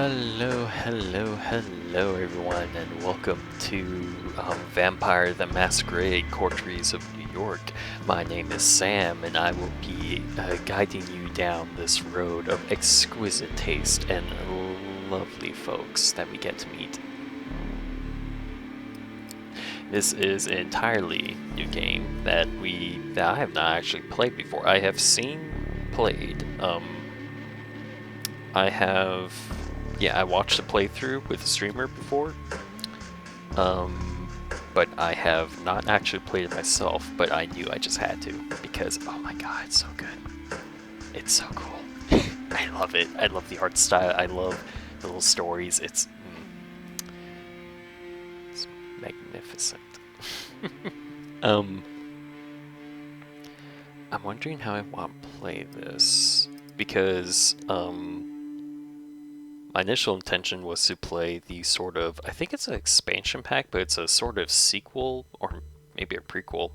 Hello everyone, and welcome to Vampire the Masquerade Coteries of New York. My name is Sam, and I will be guiding you down this road of exquisite taste and lovely folks that we get to meet. This is an entirely new game that I have not actually played before. I have seen played. I watched a playthrough with a streamer before, but I have not actually played it myself, but I knew I just had to, because, oh my god, it's so good. It's so cool. I love it. I love the art style. I love the little stories. It's magnificent. I'm wondering how I want to play this, because, my initial intention was to play the sort of, I think it's an expansion pack, but it's a sort of sequel, or maybe a prequel.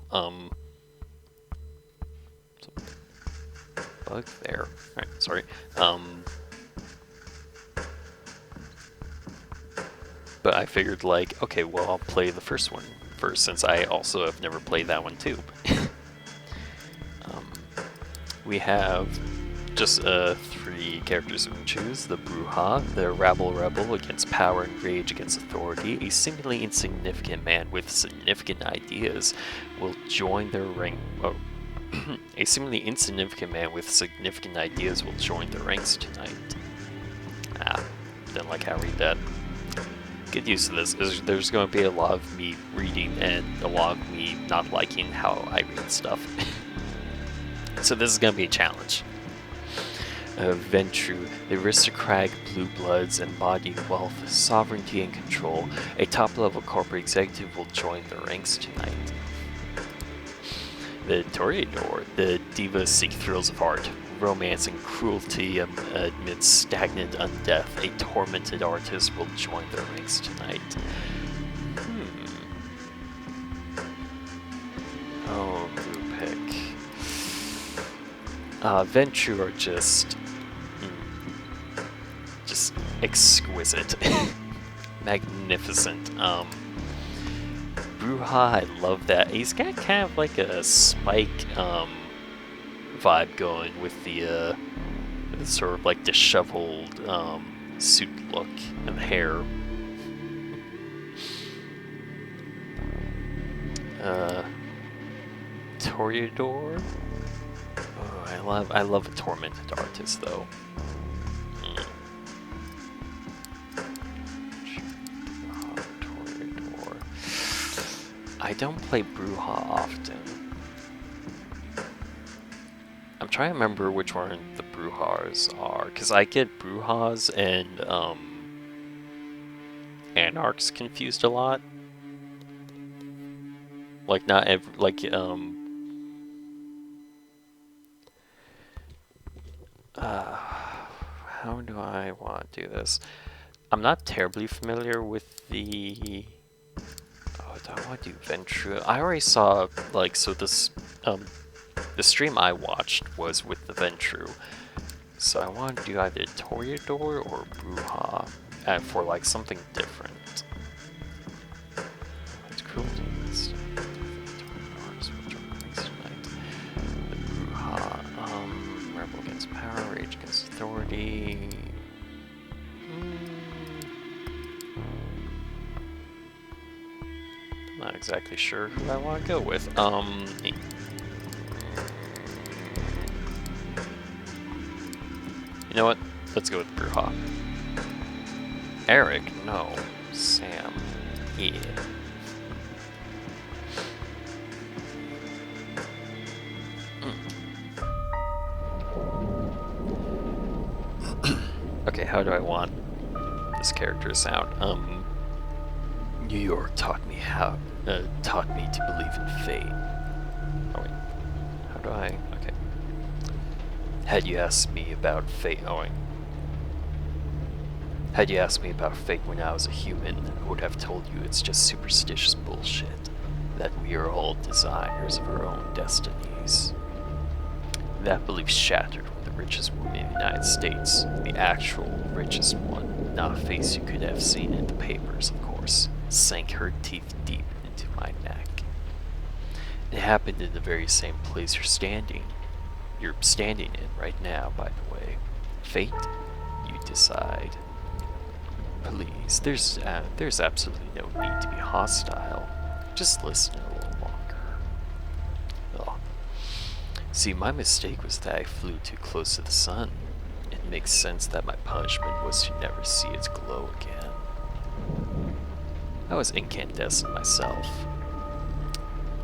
Bug there. Alright, sorry. But I figured, like, okay, well, I'll play the first one first, since I also have never played that one too. We have just 3 characters we can choose: the Bruja, the Rabble against power and rage against authority. A seemingly insignificant man with significant ideas will join their rank. Oh, a seemingly insignificant man with significant ideas will join the ranks tonight. Didn't like how I read that. Get used to this. There's going to be a lot of me reading and a lot of me not liking how I read stuff. So this is going to be a challenge. Ventru, the aristocratic blue bloods embody wealth, sovereignty, and control. A top-level corporate executive will join the ranks tonight. The Toreador, the divas seek thrills of art, romance, and cruelty amidst stagnant undeath. A tormented artist will join the ranks tonight. Oh, blue pick. Ventru are just exquisite. Magnificent. Bruja, I love that. He's got kind of like a Spike vibe going with the sort of like disheveled suit look and hair. Toreador. Oh, I love a tormented artist though. Toreador. I don't play Bruja often. I'm trying to remember which one the Brujas are, because I get Brujas and Anarchs confused a lot. Like not every, like how do I want to do this? I'm not terribly familiar with the. Oh, do I want to do Ventru? I already saw, like, so this the stream I watched was with the Ventru, so I want to do either Toreador or Bruja for like something different. It's cruel to this. The Bruja, rebel against power, rage against authority. Not exactly sure who I want to go with. You know what? Let's go with Bruja. Eric, no. Sam, yeah. Okay, how do I want this character to sound? New York taught me to believe in fate. Oh wait, how do I? Okay. Had you asked me about fate, Had you asked me about fate when I was a human, I would have told you it's just superstitious bullshit. That we are all designers of our own destinies. That belief shattered when the richest woman in the United States, the actual richest one, not a face you could have seen in the papers, of course, sank her teeth deep into my neck. It happened in the very same place you're standing in right now, by the way. Fate, you decide. Please, there's absolutely no need to be hostile. Just listen a little longer. Oh. See, my mistake was that I flew too close to the sun. It makes sense that my punishment was to never see its glow again. I was incandescent myself.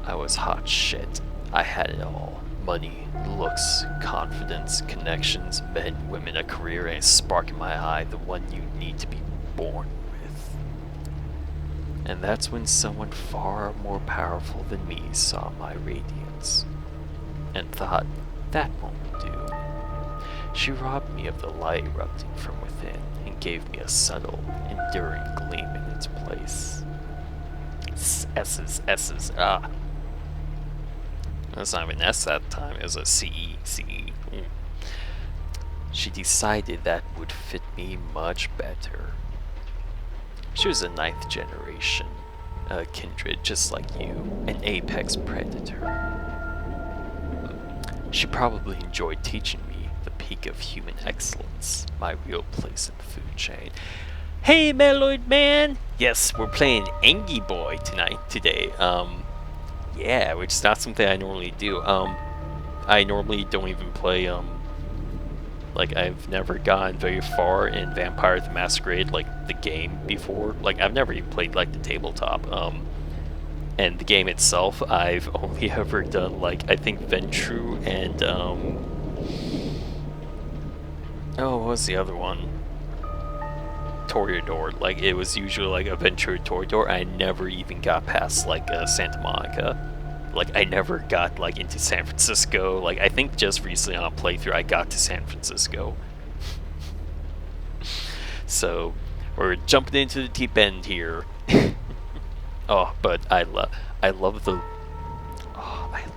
I was hot shit. I had it all. Money, looks, confidence, connections, men, women, a career, and a spark in my eye, the one you need to be born with. And that's when someone far more powerful than me saw my radiance and thought, that won't do. She robbed me of the light erupting from within and gave me a subtle, enduring gleam in its place. S's, ah. That's not even an S that time, it was a CE. She decided that would fit me much better. She was a 9th generation, a kindred just like you, an apex predator. She probably enjoyed teaching me the peak of human excellence, my real place in the food chain. Hey, Melloid Man! Yes, we're playing Angie Boy today. Yeah, which is not something I normally do. I normally don't even play, like, I've never gone very far in Vampire the Masquerade, like, the game before. Like, I've never even played, like, the tabletop. And the game itself, I've only ever done, like, I think Ventru and, oh, what was the other one? Toreador. Like, it was usually, like, a Ventru Toreador. I never even got past, like, Santa Monica. Like, I never got, like, into San Francisco. Like, I think just recently on a playthrough, I got to San Francisco. So, we're jumping into the deep end here. Oh, but I love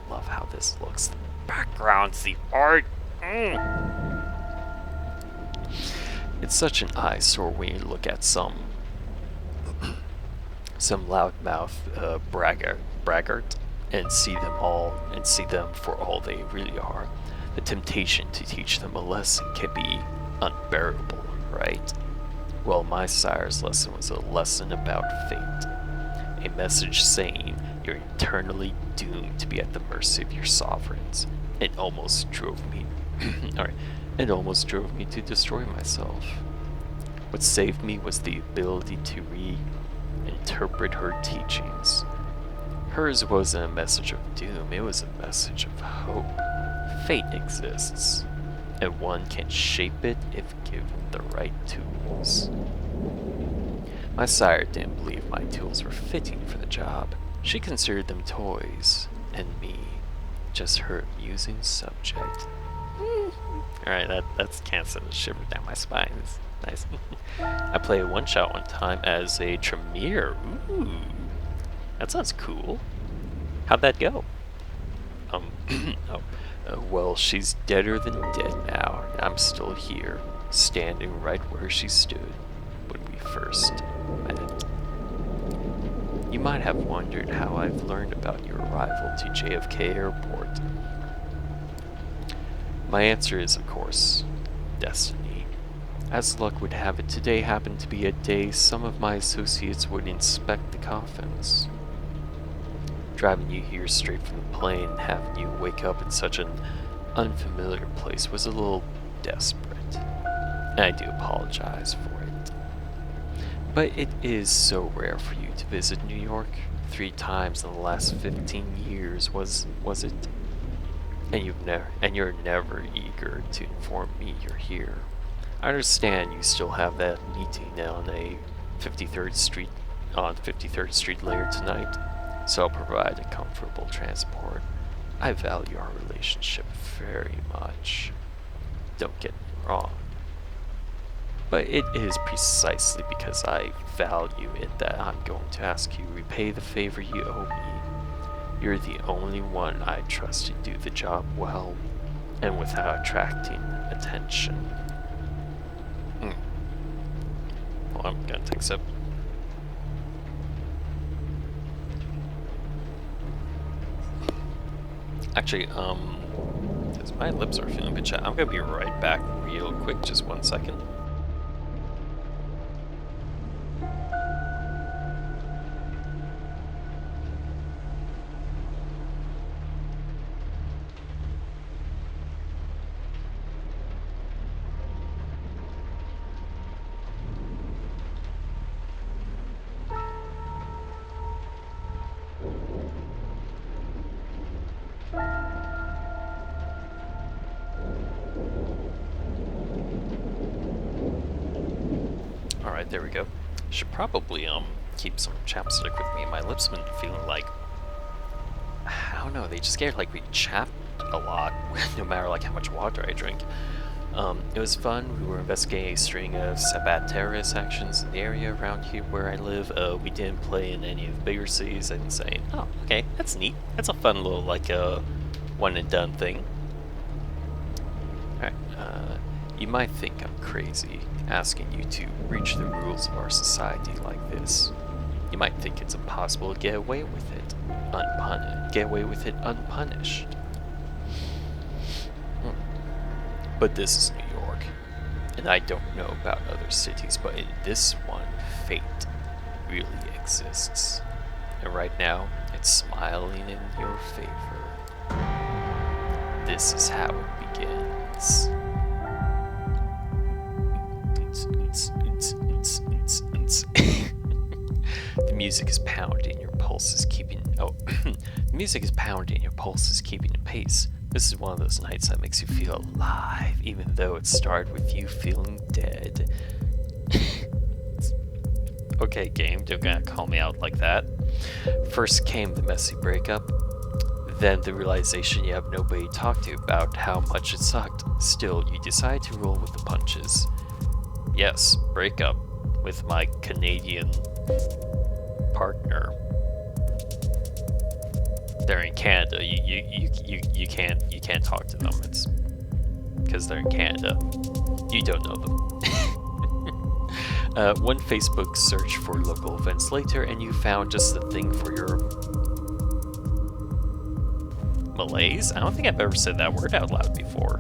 how this looks. The backgrounds, the art. It's such an eyesore when you look at some loudmouth braggart and see them for all they really are. The temptation to teach them a lesson can be unbearable, right? Well, my sire's lesson was a lesson about fate. A message saying you're eternally doomed to be at the mercy of your sovereigns. It almost drove me It almost drove me to destroy myself. What saved me was the ability to reinterpret her teachings. Hers wasn't a message of doom, it was a message of hope. Fate exists, and one can shape it if given the right tools. My sire didn't believe my tools were fitting for the job. She considered them toys, and me, just her amusing subject. Alright, that's can't send a shiver down my spine. It's nice. I played a one-shot one time as a Tremere. Ooh, that sounds cool. How'd that go? Well, she's deader than dead now, and I'm still here, standing right where she stood when we first met. You might have wondered how I've learned about your arrival to JFK Airport. My answer is, of course, destiny. As luck would have it, today happened to be a day some of my associates would inspect the coffins. Driving you here straight from the plane and having you wake up in such an unfamiliar place was a little desperate, and I do apologize for it. But it is so rare for you to visit New York 3 times in the last 15 years, was it? And you're never eager to inform me you're here. I understand you still have that meeting on 53rd Street later tonight, so I'll provide a comfortable transport. I value our relationship very much. Don't get me wrong. But it is precisely because I value it that I'm going to ask you to repay the favor you owe me. You're the only one I trust to do the job well, and without attracting attention. I'm gonna take a sip. Actually, because my lips are feeling a bit chapped. I'm gonna be right back real quick, just 1 second. Alright, there we go. Should probably keep some chapstick with me. My lips have been feeling like, I don't know, they just get like really chapped a lot no matter like how much water I drink. It was fun. We were investigating a string of Sabbat terrorist actions in the area around here where I live. We didn't play in any of the bigger cities. I didn't say, oh, okay, that's neat. That's a fun little like one and done thing. Alright, you might think I'm crazy asking you to breach the rules of our society like this. You might think it's impossible to get away with it unpunished. But this is New York, and I don't know about other cities, but in this one, fate really exists. And right now, it's smiling in your favor. This is how it begins. The music is pounding, your pulse is keeping... Oh, the music is pounding, your pulse is keeping a pace. This is one of those nights that makes you feel alive, even though it started with you feeling dead. Okay, game, don't gotta call me out like that. First came the messy breakup, then the realization you have nobody to talk to about how much it sucked. Still, you decide to roll with the punches. Yes, breakup with my Canadian partner. They're in Canada. You can't talk to them. It's because they're in Canada. You don't know them. One Facebook search for local events later, and you found just the thing for your malaise. I don't think I've ever said that word out loud before.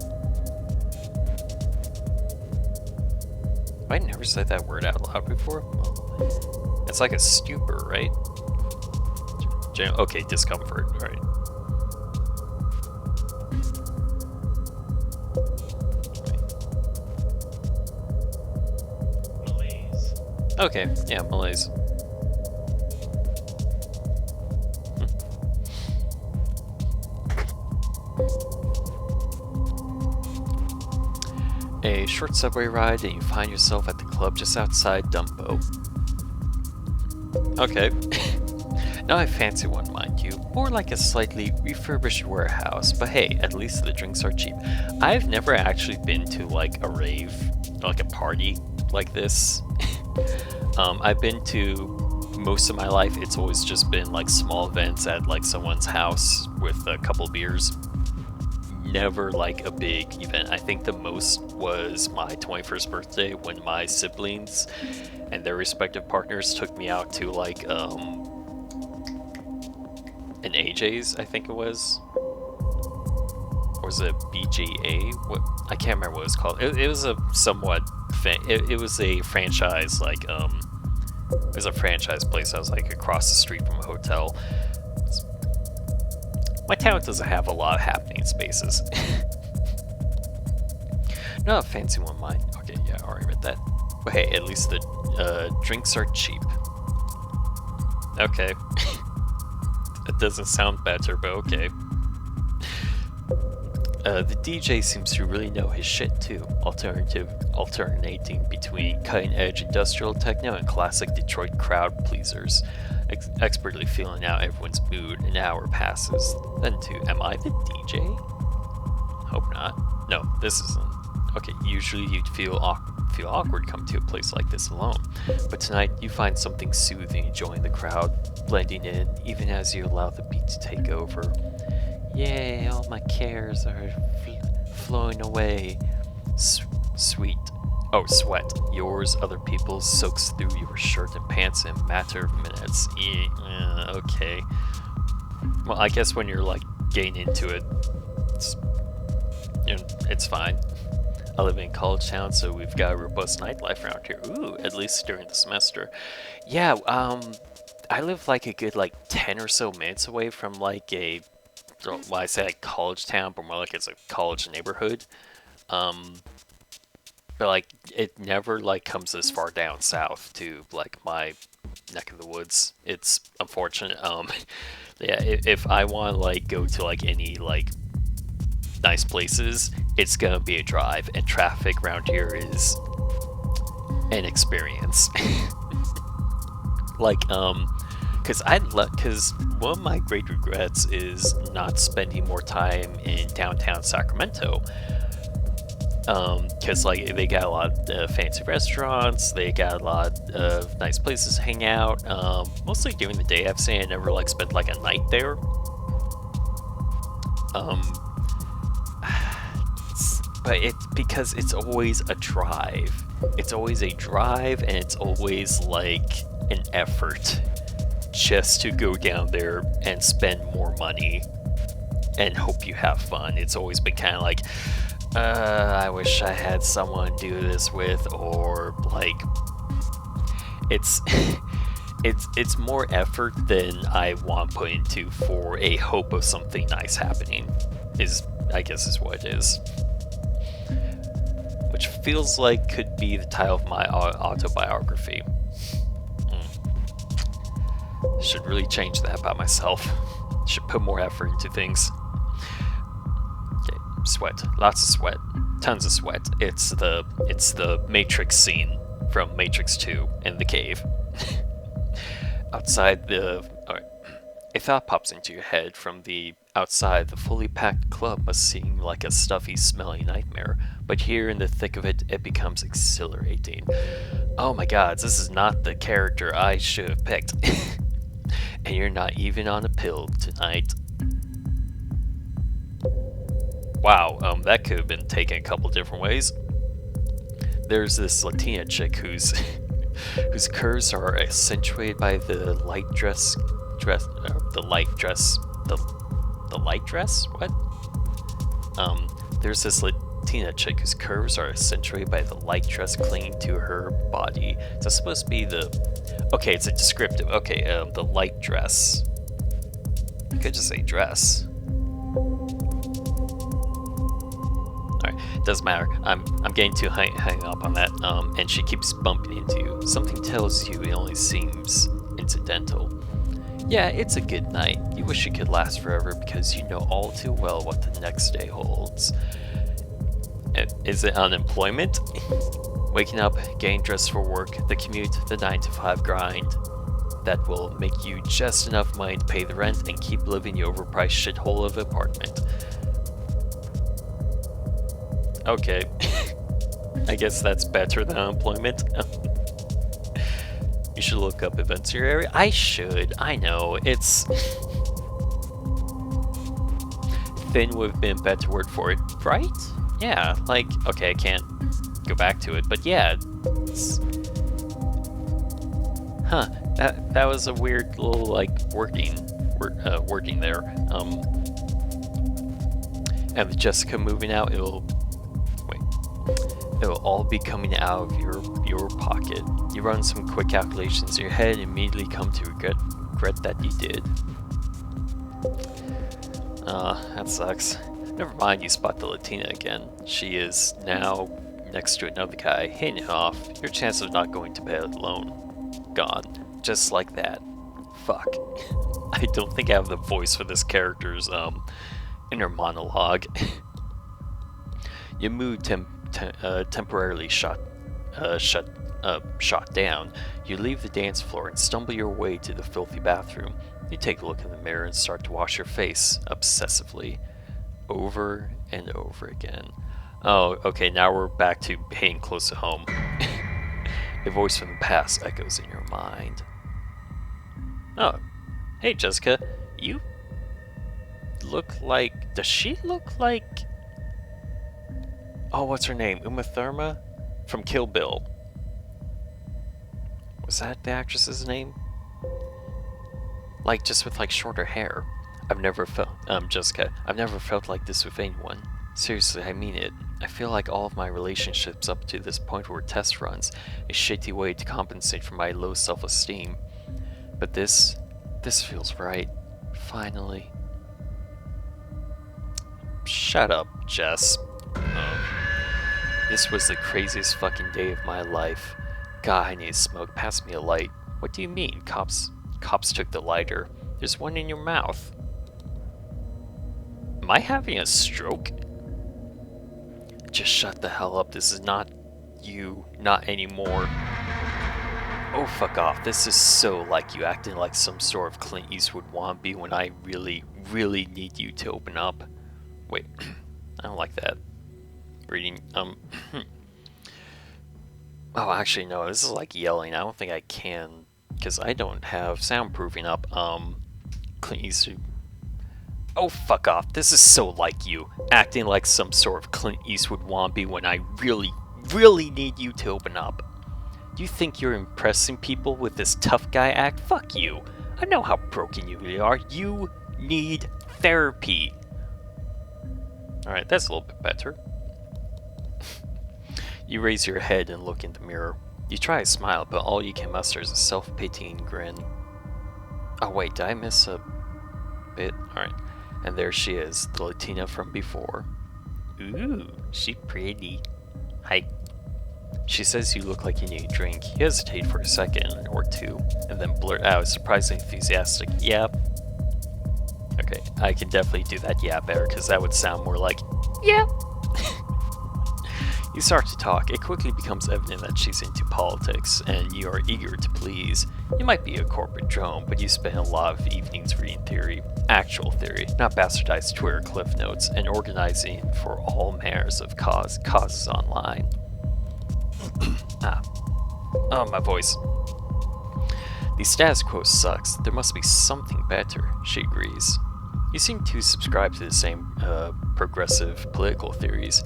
Have I never said that word out loud before? It's like a stupor, right? Okay, discomfort. All right. Malaise. Okay, yeah, malaise. A short subway ride, and you find yourself at the club just outside Dumbo. Okay. Not a fancy one, mind you, more like a slightly refurbished warehouse, but hey, at least the drinks are cheap. I've never actually been to like a rave, like a party like this. I've been to, most of my life, it's always just been like small events at like someone's house with a couple beers. Never like a big event. I think the most was my 21st birthday when my siblings and their respective partners took me out to like an AJ's, I think it was. Or was it BJA? What, I can't remember what it was called. It was a somewhat it was a franchise, like it was a franchise place. I was like across the street from a hotel. My town doesn't have a lot of happening spaces. Not a fancy one, mine. Okay, yeah, I already read that. But hey, at least the drinks are cheap. Okay. It doesn't sound better, but okay. The DJ seems to really know his shit too, alternating between cutting-edge industrial techno and classic Detroit crowd pleasers, expertly feeling out everyone's mood. An hour passes, then two. Am I the DJ? Hope not. No, this isn't. Okay, usually you'd feel awkward come to a place like this alone, but tonight you find something soothing, enjoying the crowd, blending in, even as you allow the beat to take over. Yay, all my cares are flowing away. Sweet. Oh, sweat. Yours, other people's, soaks through your shirt and pants in a matter of minutes. Okay. Well, I guess when you're like getting into it, it's fine. I live in college town, so we've got a robust nightlife around here. Ooh, at least during the semester. Yeah, I live like a good like 10 or so minutes away from like a, well, I say like college town, but more like it's a college neighborhood. But like it never like comes this far down south to like my neck of the woods. It's unfortunate. Yeah, if I want to like go to like any like nice places, it's gonna be a drive, and traffic around here is an experience. Like because one of my great regrets is not spending more time in downtown Sacramento. Because like they got a lot of fancy restaurants, they got a lot of nice places to hang out. Mostly during the day, I've seen. I never like spent like a night there. But because it's always a drive. It's always a drive, and it's always like an effort just to go down there and spend more money and hope you have fun. It's always been kind of like, I wish I had someone to do this with, or like, it's it's more effort than I want put into for a hope of something nice happening. I guess is what it is. Which feels like could be the title of my autobiography. Should really change that about myself. Should put more effort into things. Okay, sweat. Lots of sweat. Tons of sweat. It's the Matrix scene from Matrix 2 in the cave. Outside the... Alright. A thought pops into your head from the outside. The fully packed club must seem like a stuffy, smelly nightmare, but here in the thick of it, it becomes exhilarating. Oh my god, this is not the character I should have picked. And you're not even on a pill tonight. Wow, that could have been taken a couple different ways. There's this Latina chick whose curves are accentuated by the light dress. What? There's this Latina chick whose curves are accentuated by the light dress clinging to her body. Is that supposed to be the... Okay, it's a descriptive. Okay, the light dress. You could just say dress. Alright, doesn't matter. I'm getting too hung up on that. And she keeps bumping into you. Something tells you it only seems incidental. Yeah, it's a good night. You wish it could last forever because you know all too well what the next day holds. Is it unemployment? Waking up, getting dressed for work, the commute, the 9-to-5 grind. That will make you just enough money to pay the rent and keep living the overpriced shithole of an apartment. Okay. I guess that's better than unemployment. You should look up events in your area. I should. I know. It's... Thin would have been a better word for it, right? Yeah, like, okay, I can't go back to it, but yeah. Huh, that was a weird little, like, wording there. And with Jessica moving out, it'll all be coming out of your pocket. You run some quick calculations in your head and immediately come to regret that you did. That sucks. Never mind, you spot the Latina again. She is now next to another guy, hitting it off. Your chance of not going to bed alone gone. Just like that. Fuck. I don't think I have the voice for this character's inner monologue. Your mood temporarily shot down. You leave the dance floor and stumble your way to the filthy bathroom. You take a look in the mirror and start to wash your face obsessively, over and over again. Oh, okay, now we're back to being close to home. A voice from the past echoes in your mind. Oh, hey Jessica, you look like... Does she look like... Oh, what's her name? Uma Thurma? from Kill Bill. Was that the actress's name? Like, just with like shorter hair. I've never felt, Jessica, I've never felt like this with anyone. Seriously, I mean it. I feel like all of my relationships up to this point were test runs, a shitty way to compensate for my low self-esteem. But this feels right. Finally. Shut up, Jess. This was the craziest fucking day of my life. God, I need a smoke. Pass me a light. What do you mean? Cops took the lighter. There's one in your mouth. Am I having a stroke? Just shut the hell up. This is not you. Not anymore. Oh, fuck off. This is so like you, acting like some sort of Clint Eastwood wannabe when I really, really need you to open up. Wait, I don't like that. Reading, Oh, actually, no, this is like yelling. I don't think I can, because I don't have soundproofing up. Clint Eastwood. Oh, fuck off. This is so like you, acting like some sort of Clint Eastwood wannabe when I really, really need you to open up. Do you think you're impressing people with this tough guy act? Fuck you. I know how broken you really are. You need therapy. Alright, that's a little bit better. You raise your head and look in the mirror. You try to smile, but all you can muster is a self-pitying grin. Oh wait, did I miss a bit? Alright. And there she is, the Latina from before. Ooh, she pretty. Hi. She says you look like you need a drink. You hesitate for a second or two, and then blurt out, surprisingly enthusiastic, yep. Okay, I can definitely do that yeah better, because that would sound more like, yep. You start to talk. It quickly becomes evident that she's into politics, and you are eager to please. You might be a corporate drone, but you spend a lot of evenings reading theory, actual theory, not bastardized Twitter cliff notes, and organizing for all manners of causes online. Oh, my voice. The status quo sucks. There must be something better, she agrees. You seem to subscribe to the same progressive political theories,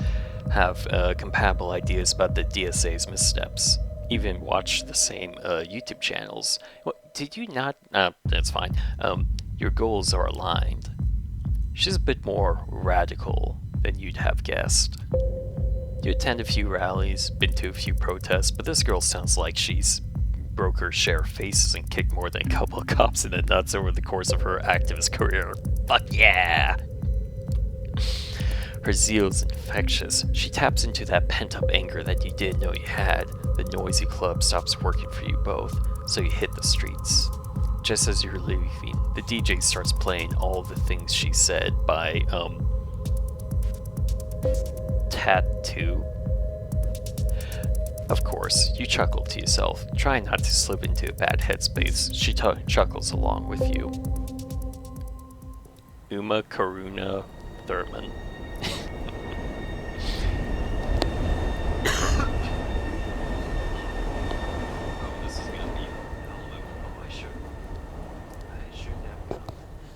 have compatible ideas about the DSA's missteps, even watch the same YouTube channels. Well, did you not? That's fine. Your goals are aligned. She's a bit more radical than you'd have guessed. You attend a few rallies, been to a few protests, but this girl sounds like she's broke her share of faces and kicked more than a couple of cops in the nuts over the course of her activist career. Fuck yeah! Her zeal is infectious. She taps into that pent-up anger that you didn't know you had. The noisy club stops working for you both, so you hit the streets. Just as you're leaving, the DJ starts playing All the Things She Said by, Tattoo. Of course, you chuckle to yourself, trying not to slip into a bad headspace. She chuckles along with you. Uma Karuna Thurman.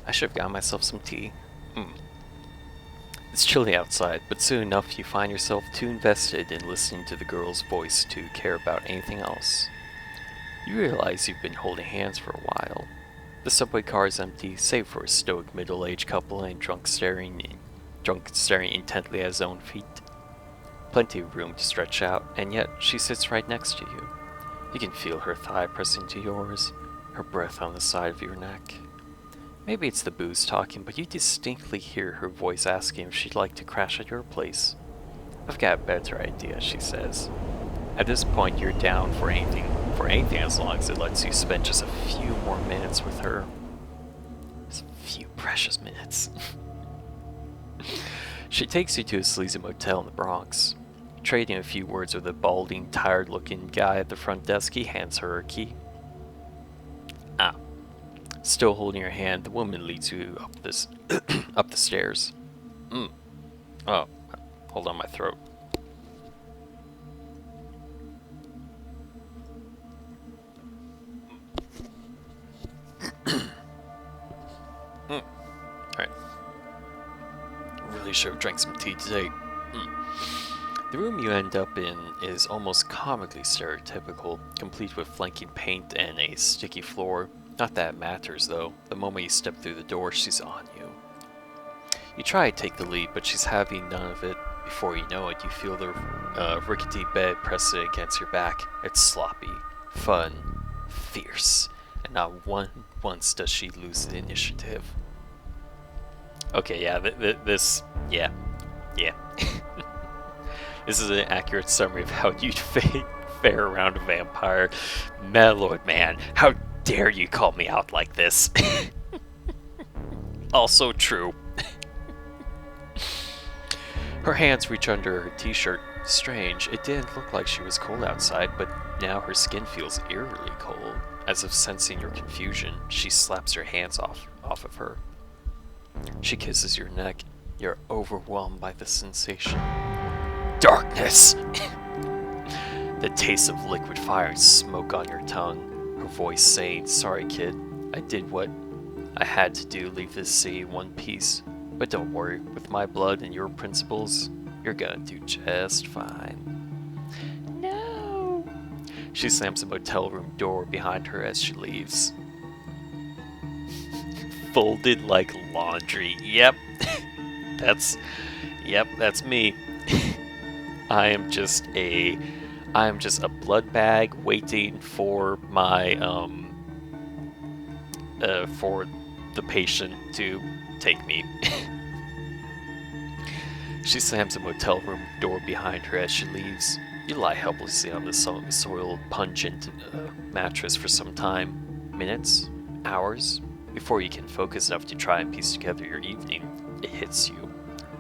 I should have gotten myself some tea. It's chilly outside, but soon enough you find yourself too invested in listening to the girl's voice to care about anything else. You realize you've been holding hands for a while. The subway car is empty, save for a stoic middle-aged couple and drunk staring intently at his own feet. Plenty of room to stretch out, and yet she sits right next to you. You can feel her thigh pressing to yours, her breath on the side of your neck. Maybe it's the booze talking, but you distinctly hear her voice asking if she'd like to crash at your place. I've got a better idea, she says. At this point, you're down for anything as long as it lets you spend just a few more minutes with her. Just a few precious minutes. She takes you to a sleazy motel in the Bronx. Trading a few words with a balding, tired-looking guy at the front desk, he hands her a key. Still holding your hand, the woman leads you up the stairs. Oh, hold on my throat. Alright. Really should have drank some tea today. The room you end up in is almost comically stereotypical, complete with flanking paint and a sticky floor. Not that it matters though. The moment you step through the door, she's on you. You try to take the lead, but she's having none of it. Before you know it, you feel the rickety bed pressing against your back. It's sloppy, fun, fierce, and not once does she lose the initiative. Okay, yeah, yeah. This is an accurate summary of how you'd fare around a vampire. Mellowed man, how dare you call me out like this? Also true. Her hands reach under her t-shirt. Strange, it didn't look like she was cold outside, but now her skin feels eerily cold. As if sensing your confusion, she slaps her hands off of her. She kisses your neck. You're overwhelmed by the sensation. Darkness! The taste of liquid fire and smoke on your tongue. Her voice saying, sorry kid, I did what I had to do, leave this city in one piece. But don't worry, with my blood and your principles, you're gonna do just fine. No! She slams the motel room door behind her as she leaves. Folded like laundry. Yep. That's me. I am just a blood bag waiting for my for the patient to take me. She slams the motel room door behind her as she leaves. You lie helplessly on the soiled, pungent mattress for some time. Minutes? Hours? Before you can focus enough to try and piece together your evening, it hits you.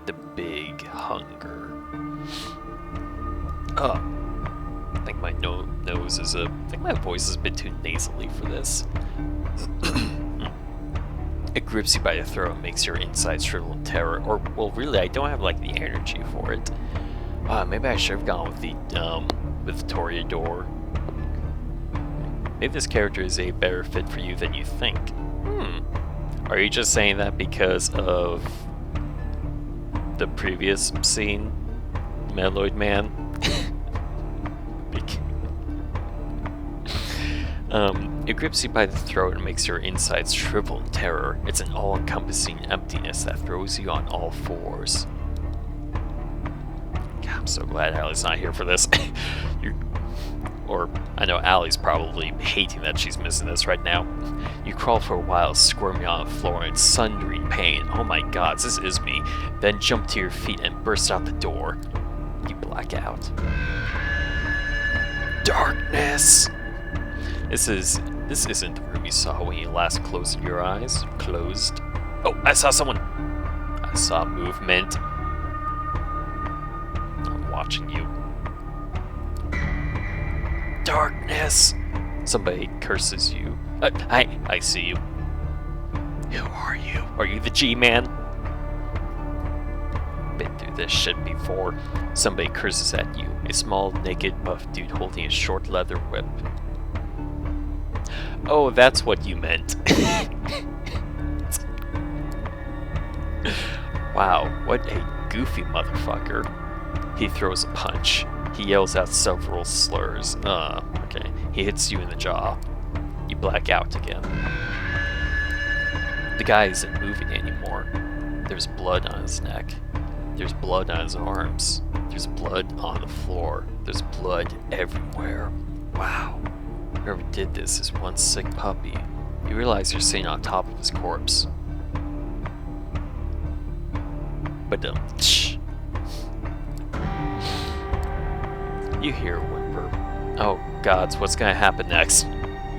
The big hunger. Oh. I think my nose is I think my voice is a bit too nasally for this. It grips you by the throat and makes your insides shrivel in terror. Or, well, really, I don't have, like, the energy for it. Maybe I should have gone with the Toreador. Maybe this character is a better fit for you than you think. Are you just saying that because of the previous scene, Mellowed Man? It grips you by the throat and makes your insides shrivel in terror. It's an all-encompassing emptiness that throws you on all fours. God, I'm so glad Allie's not here for this. Or, I know Allie's probably hating that she's missing this right now. You crawl for a while, squirming on the floor in sundering pain. Oh my god, this is me. Then jump to your feet and burst out the door. You black out. Darkness! This isn't the room you saw when you last closed your eyes. Closed. Oh, I saw someone. I saw movement. I'm watching you. Darkness! Somebody curses you. I see you. Who are you? Are you the G-Man? Been through this shit before. Somebody curses at you. A small, naked, buff dude holding a short leather whip. Oh, that's what you meant. Wow, what a goofy motherfucker. He throws a punch. He yells out several slurs. Okay. He hits you in the jaw. You black out again. The guy isn't moving anymore. There's blood on his neck. There's blood on his arms. There's blood on the floor. There's blood everywhere. Wow. Whoever did this is one sick puppy. You realize you're sitting on top of his corpse. But you hear a whimper. Oh gods, what's gonna happen next?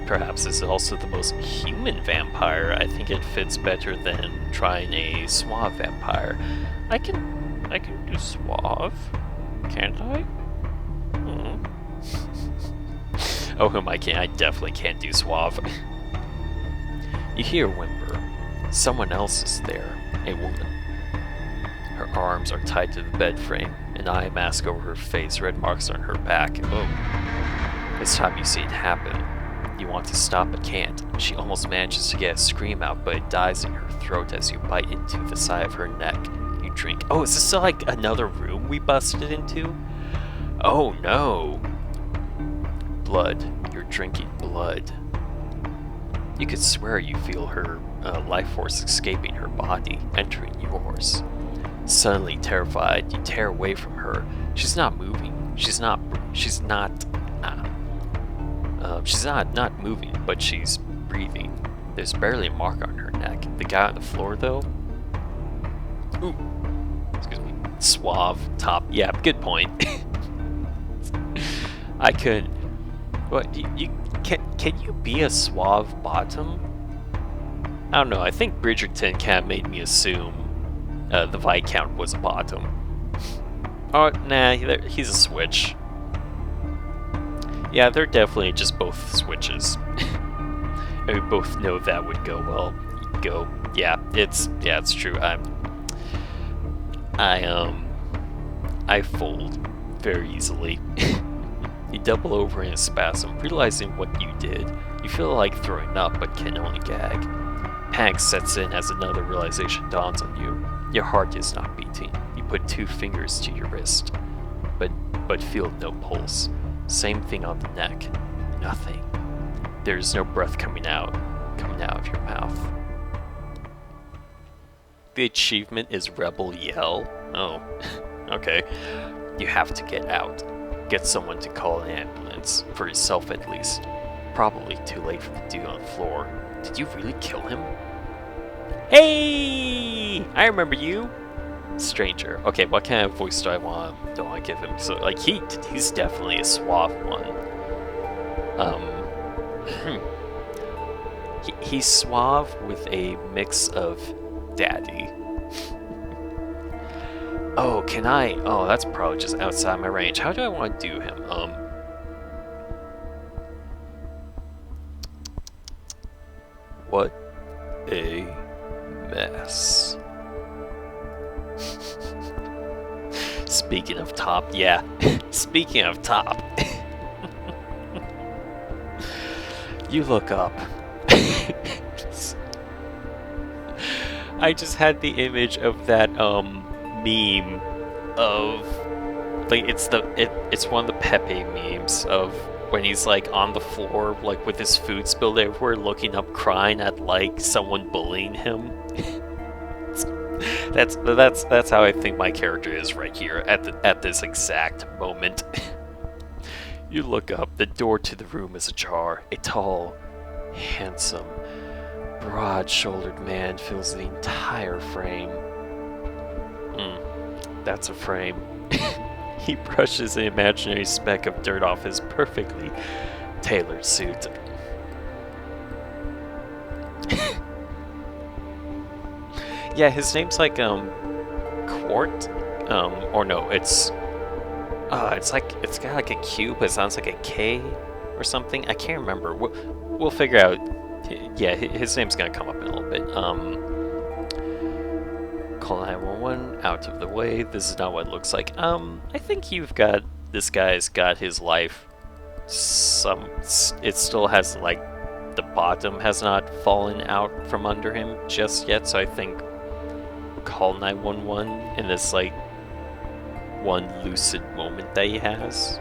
Perhaps this is also the most human vampire. I think it fits better than trying a suave vampire. I can do suave, can't I? Oh, whom I can't. I definitely can't do suave. You hear a whimper. Someone else is there. A woman. Her arms are tied to the bed frame, an eye mask over her face, red marks on her back. Oh. This time you see it happen. You want to stop but can't. She almost manages to get a scream out, but it dies in her throat as you bite into the side of her neck. You drink. Oh, is this like another room we busted into? Oh no! Blood. You're drinking blood. You could swear you feel her life force escaping her body, entering yours. Suddenly terrified, you tear away from her. She's not moving. She's not moving, but she's breathing. There's barely a mark on her neck. The guy on the floor, though? Ooh. Excuse me. Suave top. Yeah, good point. I could. What? Can you be a suave bottom? I don't know. I think Bridgerton kind of made me assume the Viscount was a bottom. Oh, nah, he's a switch. Yeah, they're definitely just both switches. And we both know that would go well. Go. Yeah, it's true. I fold very easily. You double over in a spasm, realizing what you did. You feel like throwing up, but can only gag. Panic sets in as another realization dawns on you. Your heart is not beating. You put 2 fingers to your wrist, but feel no pulse. Same thing on the neck. Nothing. There's no breath coming out of your mouth. The achievement is Rebel Yell. Oh, okay. You have to get out. Get someone to call an ambulance, for yourself at least. Probably too late for the dude on the floor. Did you really kill him? Hey! I remember you! Stranger. Okay, what kind of voice do I want to give him? So, like, he's definitely a suave one. He's suave with a mix of daddy. Oh, can I? Oh, that's probably just outside my range. How do I want to do him? What a mess. Speaking of top, yeah. Speaking of top. You look up. I just had the image of that meme of like it's one of the Pepe memes of when he's like on the floor like with his food spilled everywhere looking up crying at like someone bullying him. That's how I think my character is right here at this exact moment. You look up, the door to the room is ajar. A tall, handsome, broad-shouldered man fills the entire frame. That's a frame. He brushes an imaginary speck of dirt off his perfectly tailored suit. Yeah, his name's like Quart, or no, it's got like a Q, but it sounds like a K or something. I can't remember. We'll figure out. Yeah, his name's gonna come up in a little bit. Call 911 out of the way. This is not what it looks like. I think this guy's got his life. It still has like the bottom has not fallen out from under him just yet. So I think call 911 in this like one lucid moment that he has.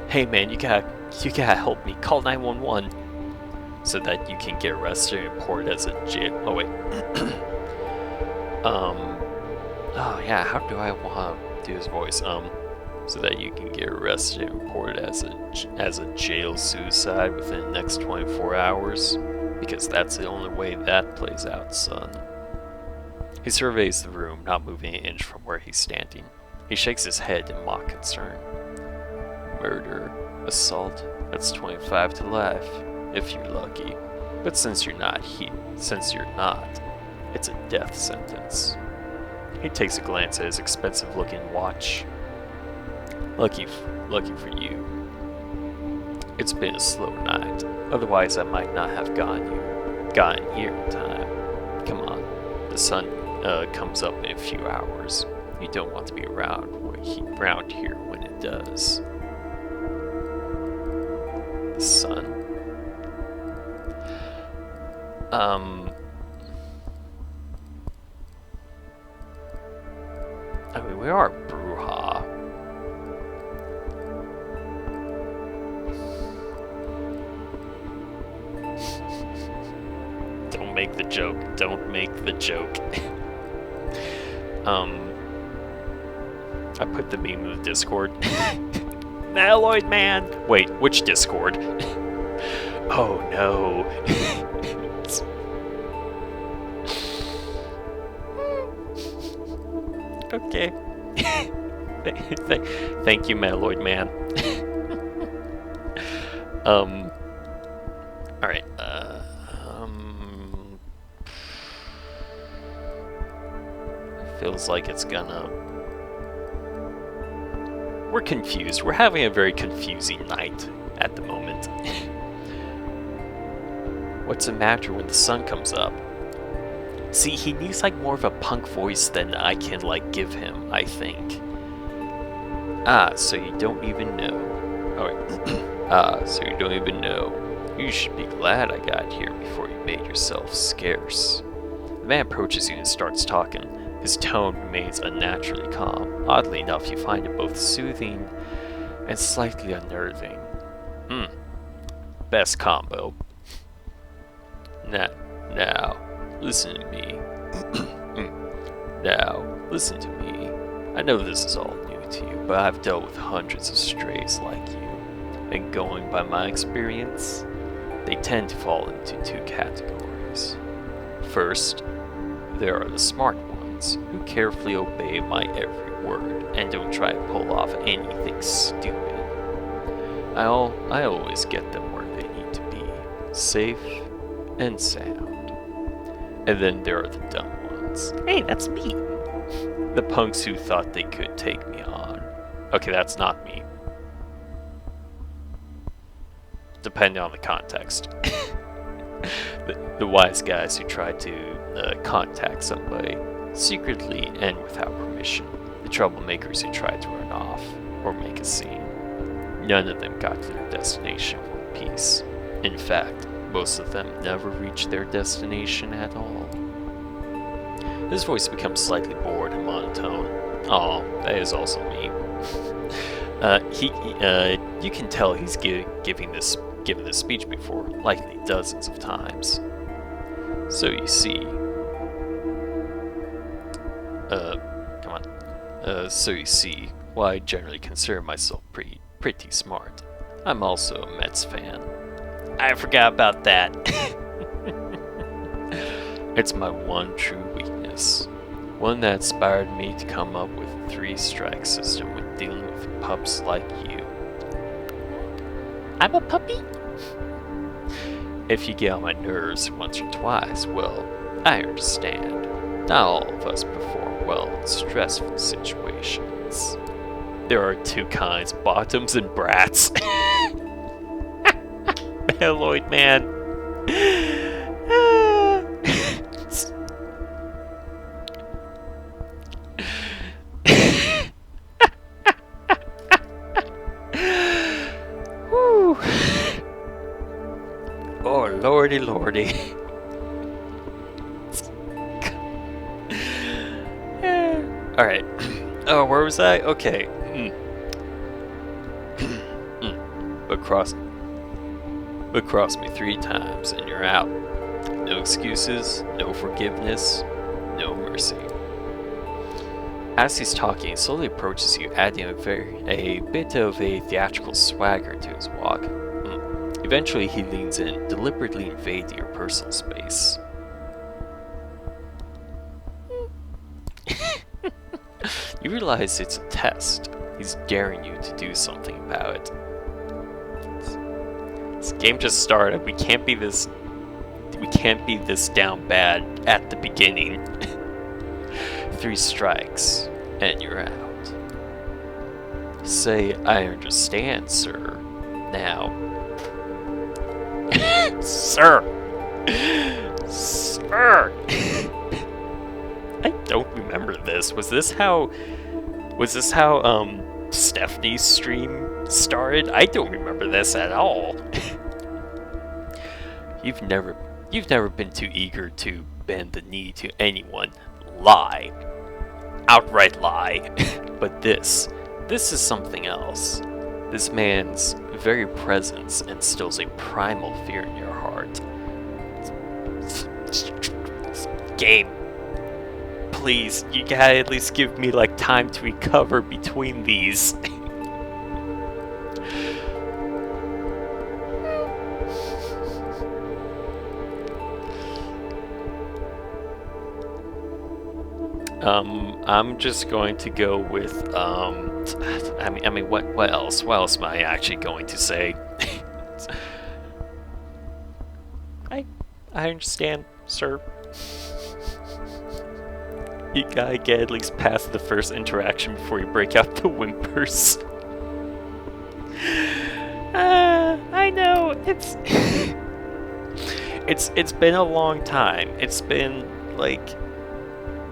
Hey man, you gotta help me. Call 911 so that you can get arrested and reported as a jail. Oh wait. Oh yeah. How do I want to do his voice? So that you can get arrested and reported as a jail suicide within the next 24 hours. Because that's the only way that plays out, son. He surveys the room, not moving an inch from where he's standing. He shakes his head in mock concern. Murder, assault, that's 25 to life, if you're lucky. But since you're not, it's a death sentence. He takes a glance at his expensive-looking watch. Lucky for you. It's been a slow night. Otherwise, I might not have gotten here in time. Come on. The sun comes up in a few hours. You don't want to be around here when it does. The sun. I mean, we are Bruja. make the joke. Don't make the joke. I put the meme in the Discord. Maloid man! Wait, which Discord? Oh no. Okay. Thank you, Maloid man. Alright, feels like it's gonna... We're confused. We're having a very confusing night at the moment. What's the matter when the sun comes up? See, he needs like more of a punk voice than I can like give him, I think. Ah, so you don't even know. Alright. Ah, so you don't even know. You should be glad I got here before you made yourself scarce. The man approaches you and starts talking. His tone remains unnaturally calm. Oddly enough, you find it both soothing and slightly unnerving. Best combo. Now, listen to me. Now, listen to me. I know this is all new to you, but I've dealt with hundreds of strays like you. And going by my experience, they tend to fall into two categories. First, there are the smart ones, who carefully obey my every word and don't try to pull off anything stupid. I always get them where they need to be, safe and sound. And then there are the dumb ones. Hey, that's me! The punks who thought they could take me on. Okay, that's not me. Depending on the context. The wise guys who try to contact somebody secretly and without permission. The troublemakers who try to run off or make a scene. None of them got to their destination in one piece. In fact, most of them never reached their destination at all. His voice becomes slightly bored and monotone. Oh, that is also me. You can tell he's given this speech before, likely dozens of times. So you see, so you see why I generally consider myself pretty smart. I'm also a Mets fan. I forgot about that. It's my one true weakness. One that inspired me to come up with a 3-strike system when dealing with pups like you. I'm a puppy? If you get on my nerves once or twice, well, I understand. Not all of us perform well in stressful situations. There are two kinds, bottoms and brats. Maloid man. Oh, lordy, lordy. Alright. Oh, where was I? Okay. But cross me 3 times and you're out. No excuses, no forgiveness, no mercy. As he's talking, he slowly approaches you, adding a bit of a theatrical swagger to his walk. Eventually, he leans in, deliberately invading your personal space. You realize it's a test. He's daring you to do something about it. This game just started. We can't be this down bad at the beginning. 3 strikes, and you're out. Say, I understand, sir. Now. Sir! Sir! I don't remember this. Was this how Stephanie's stream started? I don't remember this at all. You've never been too eager to bend the knee to anyone. Lie. Outright lie. But this is something else. This man's very presence instills a primal fear in your heart. Game, please, you gotta at least give me like time to recover between these. I'm just going to go with, I mean, what else? What else am I actually going to say? I understand, sir. You gotta get at least past the first interaction before you break out the whimpers. I know, it's been a long time. It's been, like...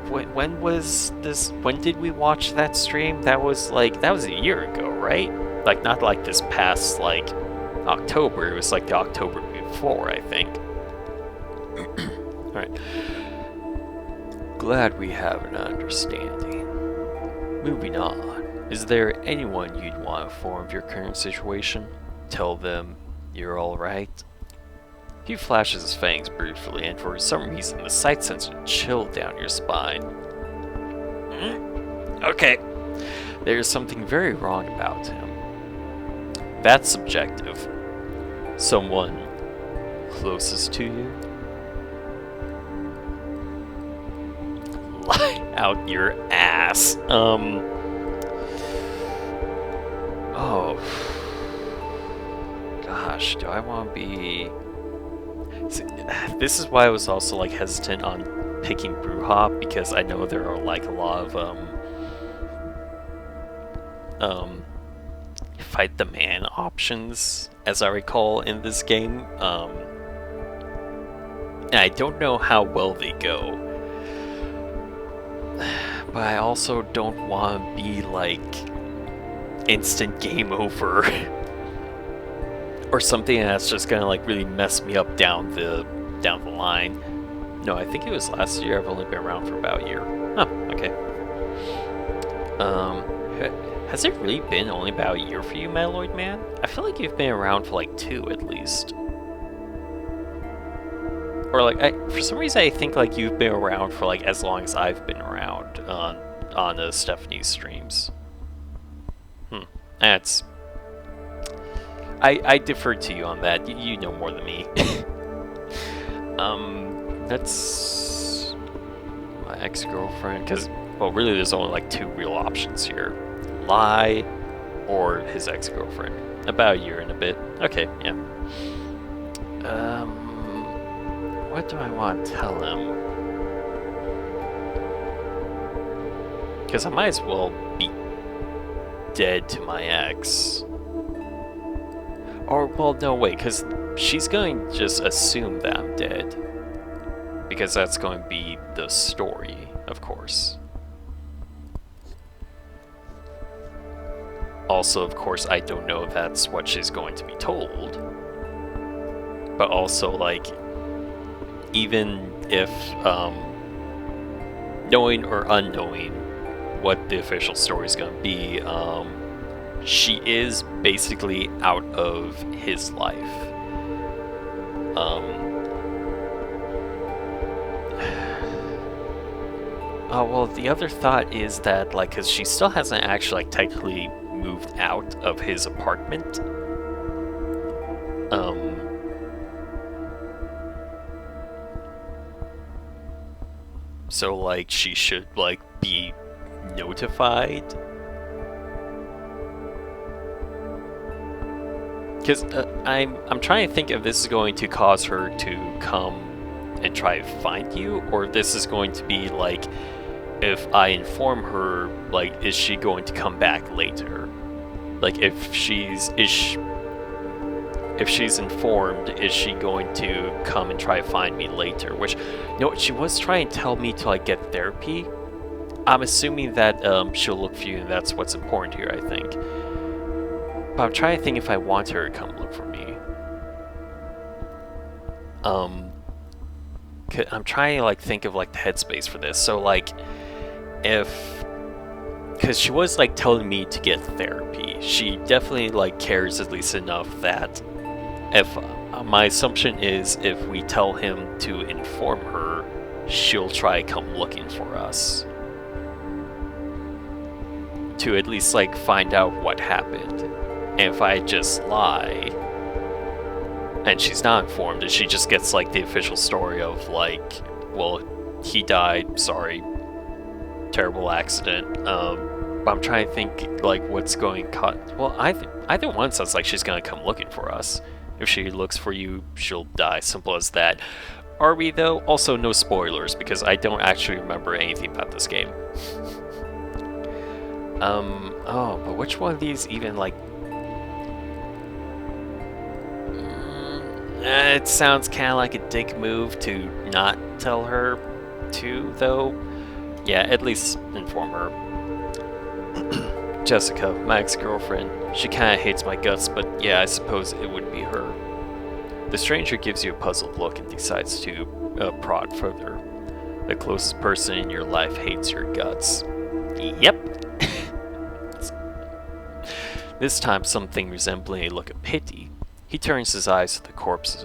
When was this? When did we watch that stream? That was a year ago, right? Like, not like this past, like, October. It was like the October before, I think. Alright. Glad we have an understanding. Moving on. Is there anyone you'd want to inform of your current situation? Tell them you're alright? He flashes his fangs briefly, and for some reason the sight sends a chill down your spine. Okay. There's something very wrong about him. That's subjective. Someone closest to you? Lie out your ass. Oh. Gosh, do I want to be... See, this is why I was also like hesitant on picking Brewhop, because I know there are like a lot of fight the man options, as I recall, in this game. And I don't know how well they go, but I also don't want to be like instant game over. Or something that's just gonna like really mess me up down the line. No, I think it was last year. I've only been around for about a year. Oh, okay. Has it really been only about a year for you, Metalloid Man? I feel like you've been around for like 2 at least. Or like, for some reason I think like you've been around for like as long as I've been around on Stephanie's streams. That's... I defer to you on that. You know more than me. That's my ex-girlfriend, because, well, really there's only like 2 real options here. Lie or his ex-girlfriend. About a year and a bit. Okay, yeah. What do I want to tell him? Because I might as well be dead to my ex. Or, well, no, wait, because she's going to just assume that I'm dead. Because that's going to be the story, of course. Also, of course, I don't know if that's what she's going to be told. But also, like, even if, knowing or unknowing what the official story is going to be, she is basically out of his life. Well, the other thought is that, like, because she still hasn't actually, like, technically moved out of his apartment. So, like, she should, like, be notified. Because I'm trying to think if this is going to cause her to come and try to find you, or if this is going to be like, if I inform her, like, is she going to come back later? Like, if she's informed, is she going to come and try to find me later? Which, you know, she was trying to tell me to like get therapy. I'm assuming that she'll look for you, and that's what's important here, I think. But I'm trying to think if I want her to come look for me. I'm trying to like think of like the headspace for this. So like, because she was like telling me to get therapy, she definitely like cares at least enough that if my assumption is if we tell him to inform her, she'll try to come looking for us. To at least, like, find out what happened. And if I just lie, and she's not informed, and she just gets, like, the official story of, like, well, he died, sorry, terrible accident, but I'm trying to think, like, what's going well, either one sounds like she's gonna come looking for us. If she looks for you, she'll die, simple as that. Are we, though? Also, no spoilers, because I don't actually remember anything about this game. Oh, but which one of these even, like... it sounds kind of like a dick move to not tell her to, though. Yeah, at least inform her. Jessica, my ex-girlfriend. She kind of hates my guts, but yeah, I suppose it would be her. The stranger gives you a puzzled look and decides to prod further. The closest person in your life hates your guts. Yep. This time, something resembling a look of pity. He turns his eyes to the corpse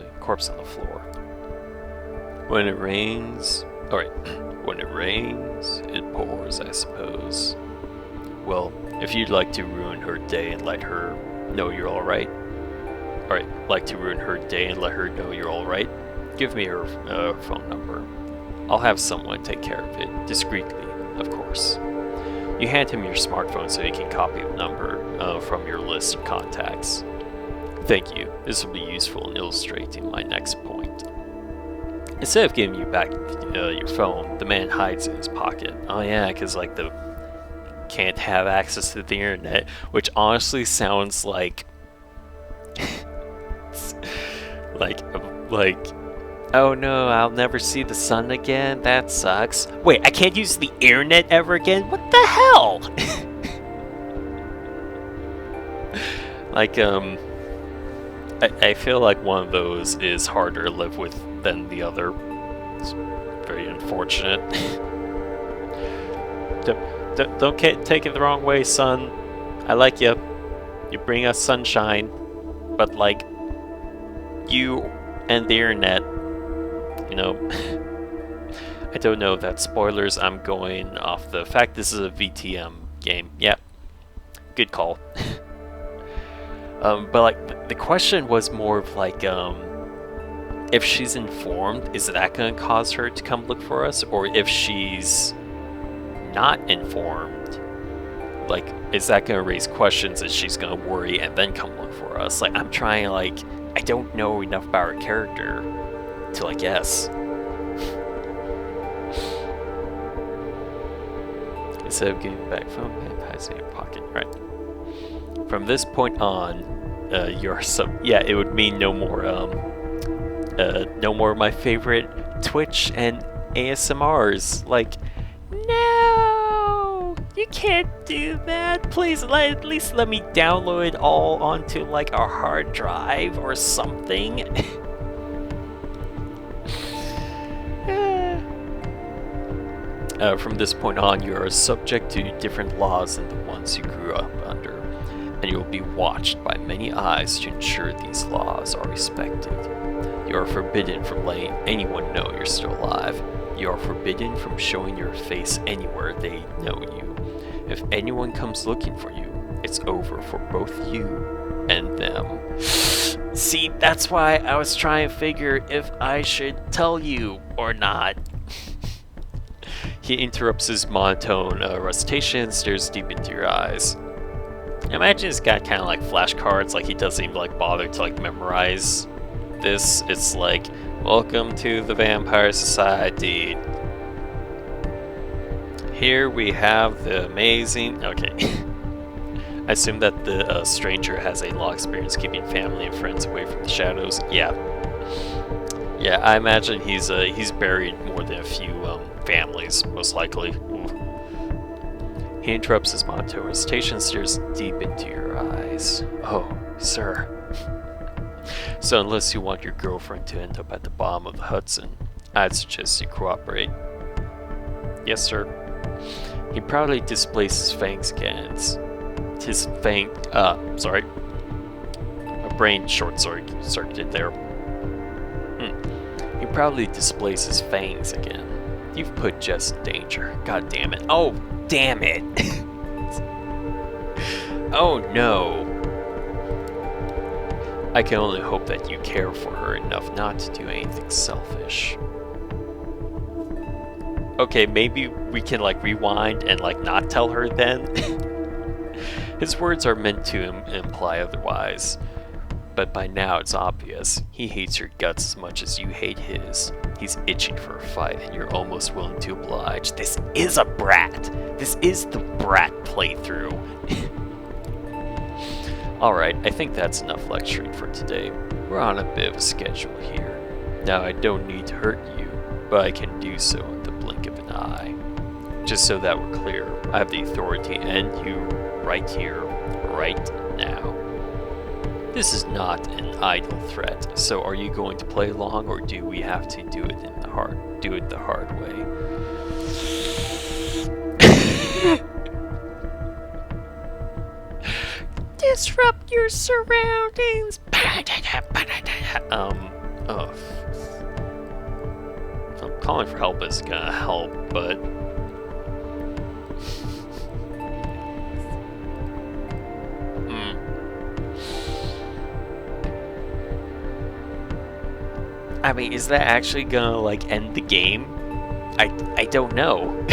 on the floor. When it rains... Alright. When it rains, it pours, I suppose. Well, if you'd like to ruin her day and let her know you're alright... Alright, like to ruin her day and let her know you're alright? Give me her phone number. I'll have someone take care of it. Discreetly, of course. You hand him your smartphone so he can copy the number from your list of contacts. Thank you. This will be useful in illustrating my next point. Instead of giving you back your phone, the man hides it in his pocket. Oh yeah, because like the can't have access to the internet, which honestly sounds like like oh no, I'll never see the sun again. That sucks. Wait, I can't use the internet ever again? What the hell? Like I feel like one of those is harder to live with than the other. It's very unfortunate. Don't take it the wrong way, son. I like you. You bring us sunshine. But, like, you and the internet, you know, I don't know if that's spoilers. I'm going off the fact this is a VTM game. Yeah, good call. But, like, the question was more of, like, if she's informed, is that going to cause her to come look for us? Or if she's not informed, like, is that going to raise questions that she's going to worry and then come look for us? Like, I'm trying, like, I don't know enough about her character to, like, guess. Instead of giving back phone, it has in your pocket. Right. From this point on, you're yeah, it would mean no more of my favorite Twitch and ASMRs. Like, no, you can't do that. Please, at least let me download it all onto like a hard drive or something. From this point on, you are subject to different laws than the ones you grew up under, and you will be watched by many eyes to ensure these laws are respected. You are forbidden from letting anyone know you're still alive. You are forbidden from showing your face anywhere they know you. If anyone comes looking for you, it's over for both you and them. See, that's why I was trying to figure if I should tell you or not. He interrupts his monotone recitation and stares deep into your eyes. Imagine he's got kind of like flashcards, like he doesn't even like bother to like memorize this. It's like, welcome to the Vampire Society. Here we have the amazing... Okay. I assume that the stranger has a long experience keeping family and friends away from the shadows. Yeah. Yeah, I imagine he's buried more than a few families, most likely. Ooh. He interrupts his monotone recitation and stares deep into your eyes. Oh, sir. So unless you want your girlfriend to end up at the bottom of the Hudson, I'd suggest you cooperate. Yes, sir. He proudly displays his fangs again. His fang... sorry. My brain short-circuited there. He proudly displays his fangs again. You've put Jess in danger. God damn it. Oh, damn it. Oh no. I can only hope that you care for her enough not to do anything selfish. Okay, maybe we can like rewind and like not tell her then. His words are meant to imply otherwise. But by now it's obvious. He hates your guts as much as you hate his. He's itching for a fight and you're almost willing to oblige. This is a brat! This is the brat playthrough. Alright, I think that's enough lecturing for today. We're on a bit of a schedule here. Now I don't need to hurt you, but I can do so in the blink of an eye. Just so that we're clear, I have the authority to end you right here, right now. This is not an idle threat, so are you going to play along or do we have to do it the hard way? Disrupt your surroundings. Calling for help is gonna help, but I mean, is that actually gonna like end the game? I don't know.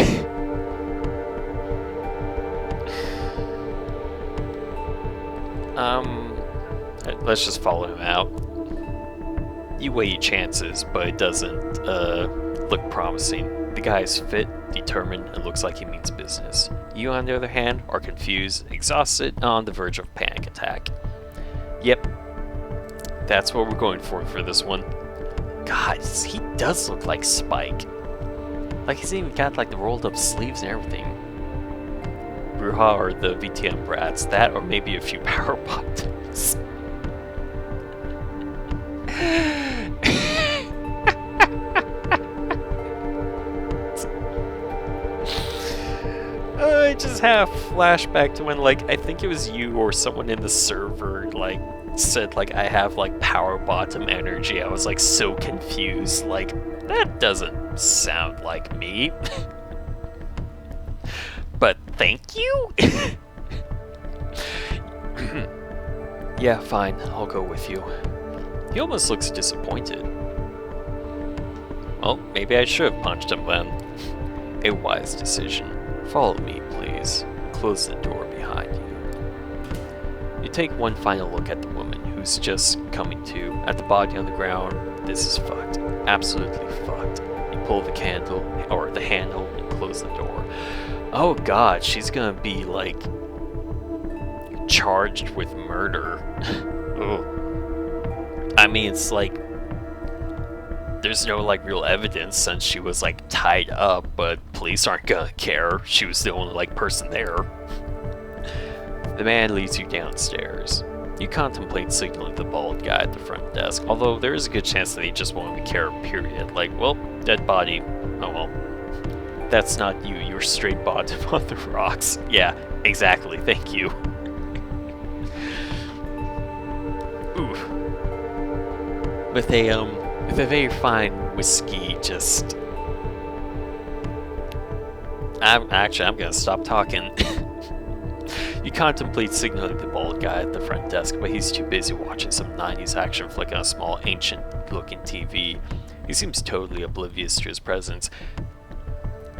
Let's just follow him out. You weigh your chances, but it doesn't look promising. The guy is fit, determined, and looks like he means business. You, on the other hand, are confused, exhausted, and on the verge of a panic attack. Yep, that's what we're going for this one. God, he does look like Spike. Like he's even got like the rolled up sleeves and everything. Bruja or the VTM brats, that or maybe a few power buttons. I just have a flashback to when like I think it was you or someone in the server like said like I have like power bottom energy. I was like so confused, like that doesn't sound like me. But thank you. Yeah, fine, I'll go with you. He almost looks disappointed. Well, maybe I should have punched him then. A wise decision. Follow me, please. Close the door behind you. You take one final look at the woman who's just coming to. At the body on the ground, this is fucked. Absolutely fucked. You pull the candle, or the handle, and close the door. Oh god, she's gonna be, like, charged with murder. Ugh. I mean, it's like, there's no, like, real evidence since she was, like, tied up, but police aren't gonna care. She was the only, like, person there. The man leads you downstairs. You contemplate signaling the bald guy at the front desk, although there is a good chance that he just won't even care, period. Like, well, dead body. Oh well. That's not you, you're straight bottom on the rocks. Yeah, exactly, thank you. Oof. With a very fine whiskey, just... I'm gonna stop talking. You contemplate signaling the bald guy at the front desk, but he's too busy watching some 90s action flick on a small, ancient-looking TV. He seems totally oblivious to his presence.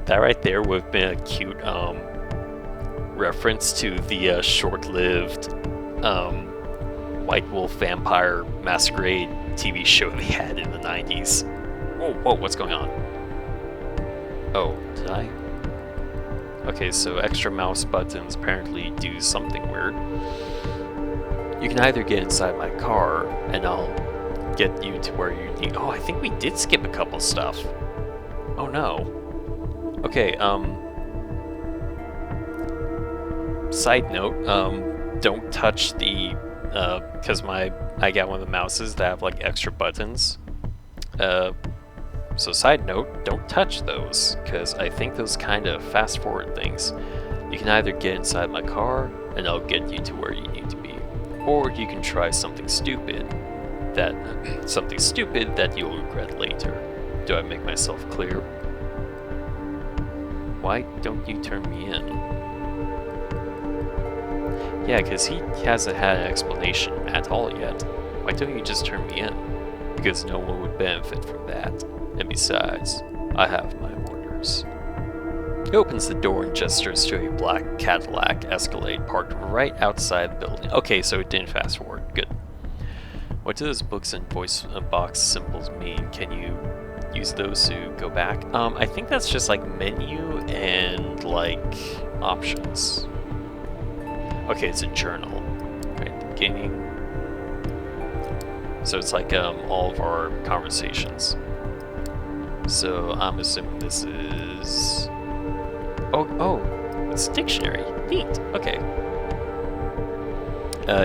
That right there would have been a cute reference to the short-lived White Wolf Vampire Masquerade TV show they had in the 90s. Whoa, what's going on? Oh, did I? Okay, so extra mouse buttons apparently do something weird. You can either get inside my car, and I'll get you to where you need... Oh, I think we did skip a couple stuff. Oh no. Okay, side note, don't touch the, because I got one of the mouses that have, like, extra buttons. So side note, don't touch those, because I think those kind of fast-forward things. You can either get inside my car, and I'll get you to where you need to be, or you can try something stupid that you'll regret later. Do I make myself clear? why don't you turn me in? Yeah, because he hasn't had an explanation at all yet. Why don't you just turn me in? Because no one would benefit from that. And besides, I have my orders. He opens the door and gestures to a black Cadillac Escalade parked right outside the building. Okay, so it didn't fast forward. Good. What do those books and voice box symbols mean? Can you use those to go back? I think that's just like menu and like options. Okay, it's a journal. Right, beginning. So it's like all of our conversations. So I'm assuming this is... Oh, it's a dictionary. Neat. Okay.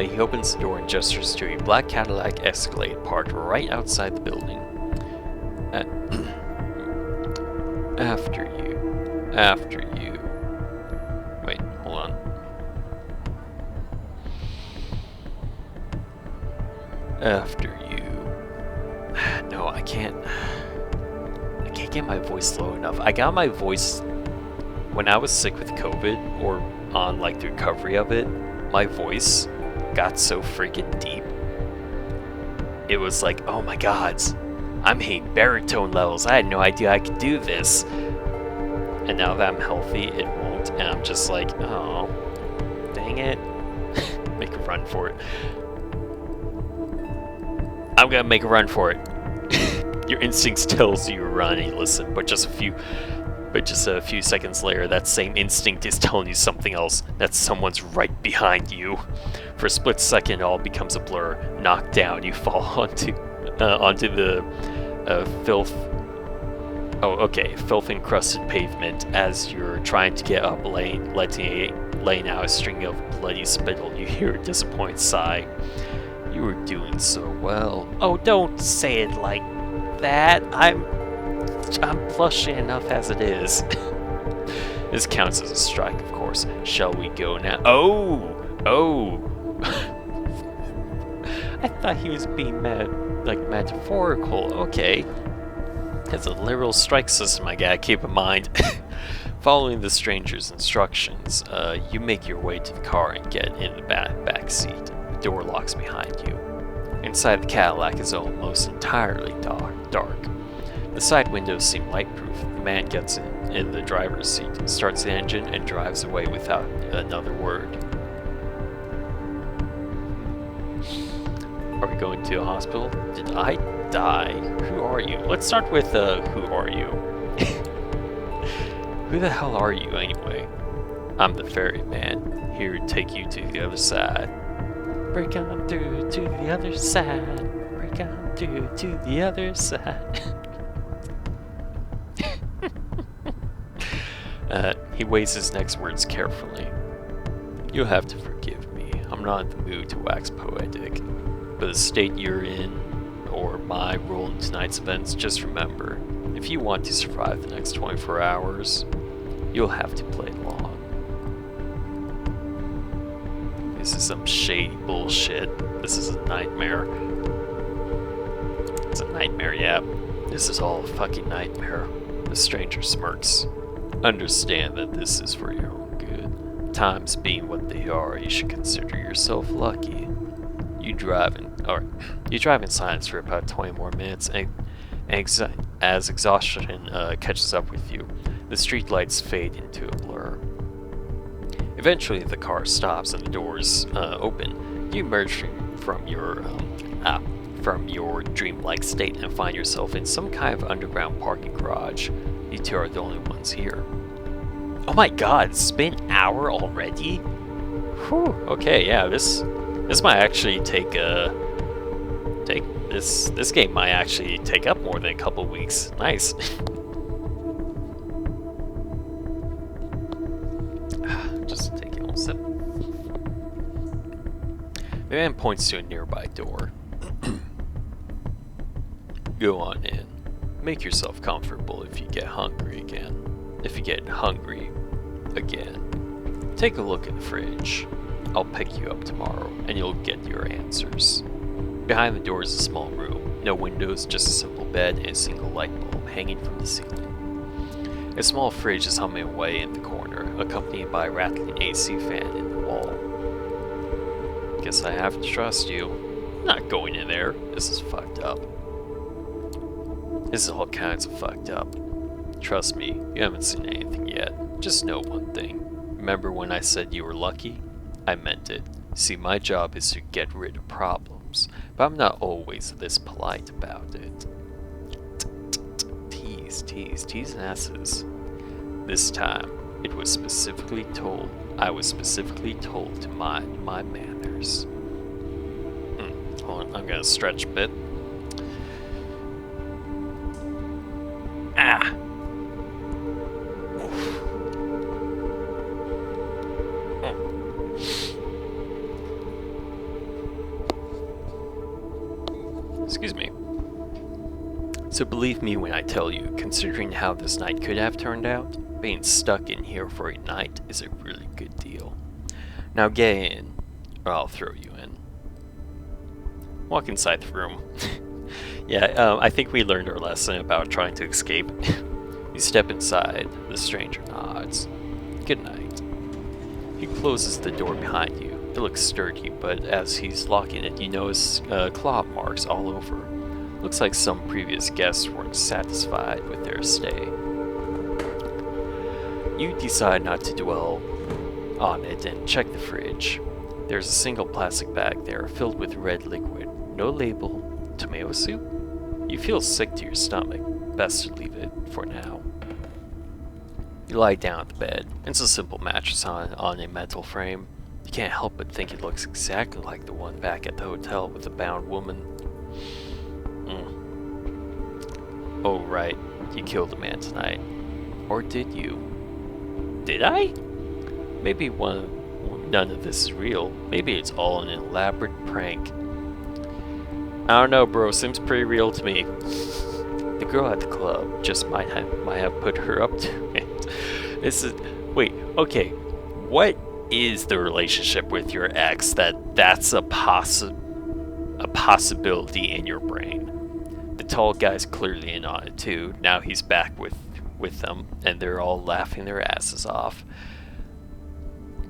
He opens the door and gestures to a black Cadillac Escalade parked right outside the building. After you. Wait, hold on. After you. No, I can't get my voice low enough. I got my voice when I was sick with COVID, or on like the recovery of it. My voice got so freaking deep. It was like, oh my god, I'm hitting baritone levels. I had no idea I could do this. And now that I'm healthy, it won't. And I'm just like, oh, dang it. Make a run for it. I'm gonna make a run for it. Your instincts tells you to run and you listen, but just a few seconds later, that same instinct is telling you something else, that someone's right behind you. For a split second, it all becomes a blur. Knocked down, you fall onto the filth-encrusted pavement as you're trying to get up, laying out a string of bloody spittle. You hear a disappointed sigh. You were doing so well. Oh, don't say it like that. I'm plushy enough as it is. This counts as a strike, of course. Shall we go now? Oh! I thought he was being metaphorical. Okay. It's a literal strike system, I gotta keep in mind. Following the stranger's instructions, you make your way to the car and get in the back seat. The door locks behind you. Inside, the Cadillac is almost entirely dark. The side windows seem light-proof. The man gets in the driver's seat, starts the engine, and drives away without another word. Are we going to a hospital? Did I die? Who are you? Let's start with, who are you? Who the hell are you, anyway? I'm the ferryman, here to take you to the other side. Break on through to the other side. Break on through to the other side. He weighs his next words carefully. You'll have to forgive me. I'm not in the mood to wax poetic. But the state you're in, or my role in tonight's events, just remember, if you want to survive the next 24 hours, you'll have to play along. This is some shady bullshit. This is a nightmare. It's a nightmare, yeah. This is all a fucking nightmare. The stranger smirks. Understand that this is for your own good. Times being what they are, you should consider yourself lucky. You drive in silence for about 20 more minutes, and as exhaustion catches up with you, the streetlights fade into a blur. Eventually, the car stops and the doors open. You emerge from your dreamlike state and find yourself in some kind of underground parking garage. You two are the only ones here. Oh my god, it's been an hour already? Whew, okay, yeah, this might actually this game might actually take up more than a couple weeks. Nice. Just take a little sip. The man points to a nearby door. Go on in. Make yourself comfortable if you get hungry again. Take a look in the fridge. I'll pick you up tomorrow, and you'll get your answers. Behind the door is a small room. No windows, just a simple bed and a single light bulb hanging from the ceiling. A small fridge is humming away in the corner, accompanied by a rattling AC fan in the wall. Guess I have to trust you. I'm not going in there. This is fucked up. This is all kinds of fucked up. Trust me, you haven't seen anything yet. Just know one thing. Remember when I said you were lucky? I meant it. See, my job is to get rid of problems, but I'm not always this polite about it. T's and S's. This time, I was specifically told to mind my manners. Hold on, I'm gonna stretch a bit. Ah! Excuse me. So believe me when I tell you, considering how this night could have turned out, being stuck in here for a night is a really good deal. Now get in, or I'll throw you in. Walk inside the room. Yeah, I think we learned our lesson about trying to escape. You step inside, the stranger nods. Good night. He closes the door behind you. It looks sturdy, but as he's locking it, you notice claw marks all over. Looks like some previous guests weren't satisfied with their stay. You decide not to dwell on it and check the fridge. There's a single plastic bag there filled with red liquid. No label. Tomato soup? You feel sick to your stomach. Best to leave it for now. You lie down at the bed. It's a simple mattress on a metal frame. You can't help but think it looks exactly like the one back at the hotel with the bound woman. Oh right, you killed a man tonight. Or did you? Did I? Maybe none of this is real. Maybe it's all an elaborate prank. I don't know, bro. Seems pretty real to me. The girl at the club just might have put her up to it. This is... Wait, okay. What is the relationship with your ex that's a possibility in your brain? The tall guy's clearly in on it too. Now he's back with them, and they're all laughing their asses off.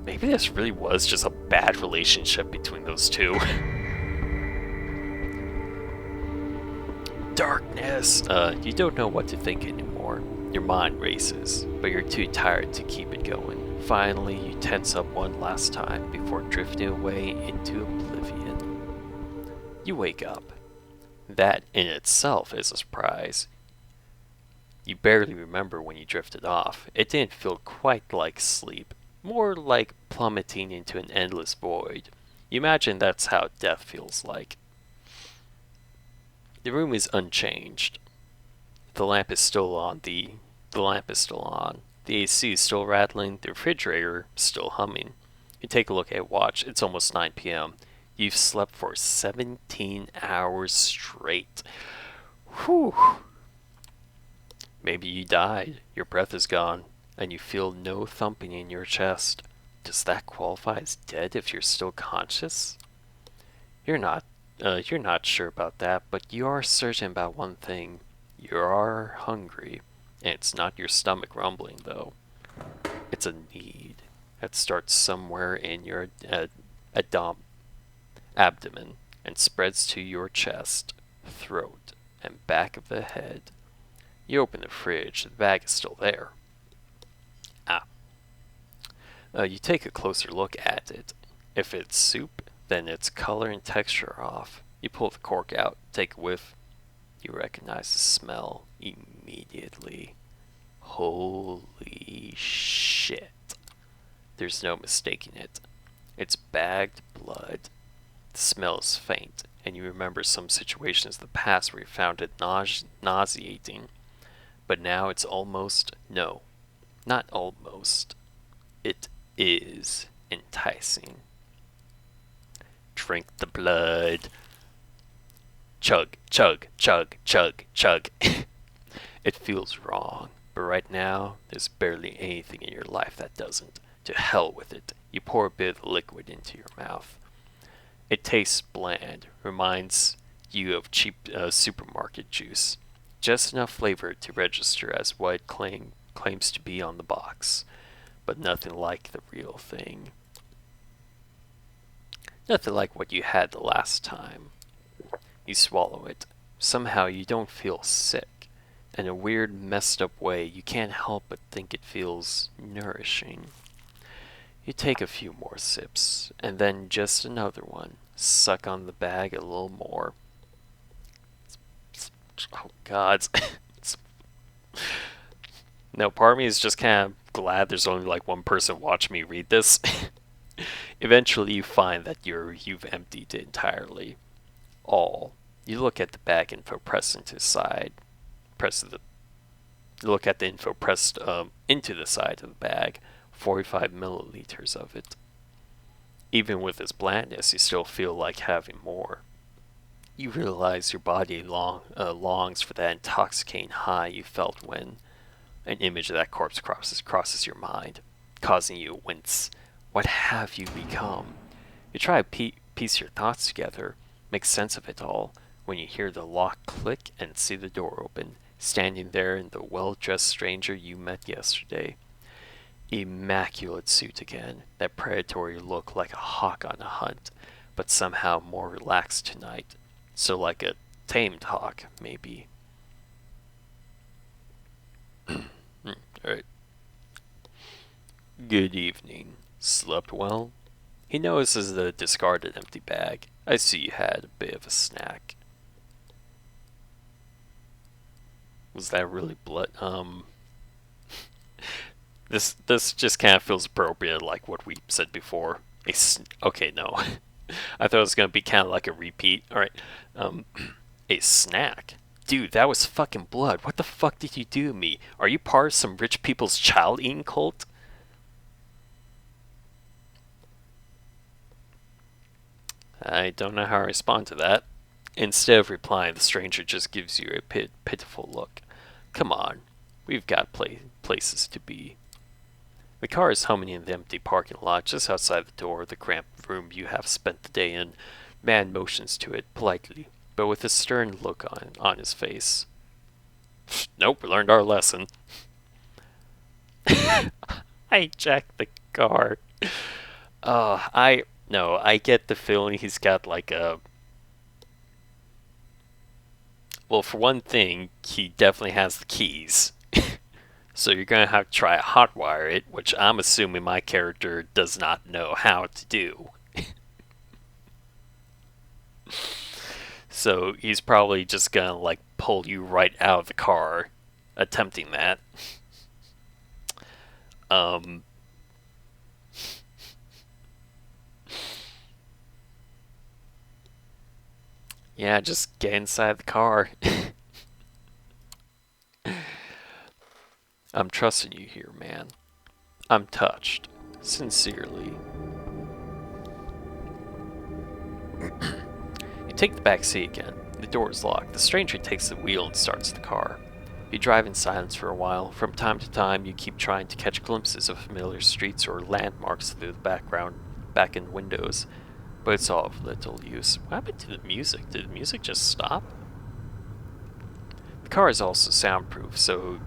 Maybe this really was just a bad relationship between those two. Darkness! You don't know what to think anymore. Your mind races, but you're too tired to keep it going. Finally, you tense up one last time before drifting away into oblivion. You wake up. That in itself is a surprise. You barely remember when you drifted off. It didn't feel quite like sleep, more like plummeting into an endless void. You imagine that's how death feels like. The room is unchanged. The lamp is still on. The AC is still rattling. The refrigerator is still humming. You take a look at your watch. It's almost 9 p.m. You've slept for 17 hours straight. Whew. Maybe you died. Your breath is gone, and you feel no thumping in your chest. Does that qualify as dead if you're still conscious? You're not sure about that, but you are certain about one thing. You are hungry, and it's not your stomach rumbling, though. It's a need that starts somewhere in your abdomen and spreads to your chest, throat, and back of the head. You open the fridge. The bag is still there. You take a closer look at it. If it's soup, then its color and texture are off. You pull the cork out, take a whiff. You recognize the smell immediately. Holy shit. There's no mistaking it. It's bagged blood. The smell is faint, and you remember some situations in the past where you found it nauseating. But now it's almost, no, not almost. It is enticing. Drink the blood. Chug, chug, chug, chug, chug. It feels wrong, but right now, there's barely anything in your life that doesn't. To hell with it. You pour a bit of liquid into your mouth. It tastes bland, reminds you of cheap supermarket juice. Just enough flavor to register as what it claims to be on the box, but nothing like the real thing. Nothing like what you had the last time. You swallow it. Somehow you don't feel sick. In a weird, messed up way, you can't help but think it feels nourishing. You take a few more sips, and then just another one. Suck on the bag a little more. Oh, God. No, part of me is just kind of glad there's only like one person watching me read this. Eventually you find that you've emptied it entirely. All. You look at the bag info pressed into the side. You look at the info pressed into the side of the bag. 45 milliliters of it. Even with its blandness, you still feel like having more. You realize your body longs for that intoxicating high you felt when an image of that corpse crosses your mind, causing you to wince. What have you become? You try to piece your thoughts together, make sense of it all, when you hear the lock click and see the door open, standing there in the well-dressed stranger you met yesterday. Immaculate suit again, that predatory look like a hawk on a hunt, but somehow more relaxed tonight. So like a tamed hawk, maybe. Alright. Good evening. Slept well? He notices the discarded empty bag. I see you had a bit of a snack. Was that really blood? This just kind of feels appropriate, like what we said before. Okay, no. I thought it was gonna be kind of like a repeat. All right, a snack, dude. That was fucking blood. What the fuck did you do to me? Are you part of some rich people's child eating cult? I don't know how to respond to that. Instead of replying, the stranger just gives you a pitiful look. Come on, we've got places to be. The car is humming in the empty parking lot just outside the door of the cramped room you have spent the day in. Man motions to it politely, but with a stern look on his face. Nope, we learned our lesson. I jacked the car. I get the feeling he's got like a... Well, for one thing, he definitely has the keys. So you're going to have to try to hotwire it, which I'm assuming my character does not know how to do. So he's probably just going to like pull you right out of the car, attempting that. Yeah, just get inside the car. I'm trusting you here, man. I'm touched. Sincerely. You take the back seat again. The door is locked. The stranger takes the wheel and starts the car. You drive in silence for a while. From time to time, you keep trying to catch glimpses of familiar streets or landmarks through the back-end windows. But it's all of little use. What happened to the music? Did the music just stop? The car is also soundproof, so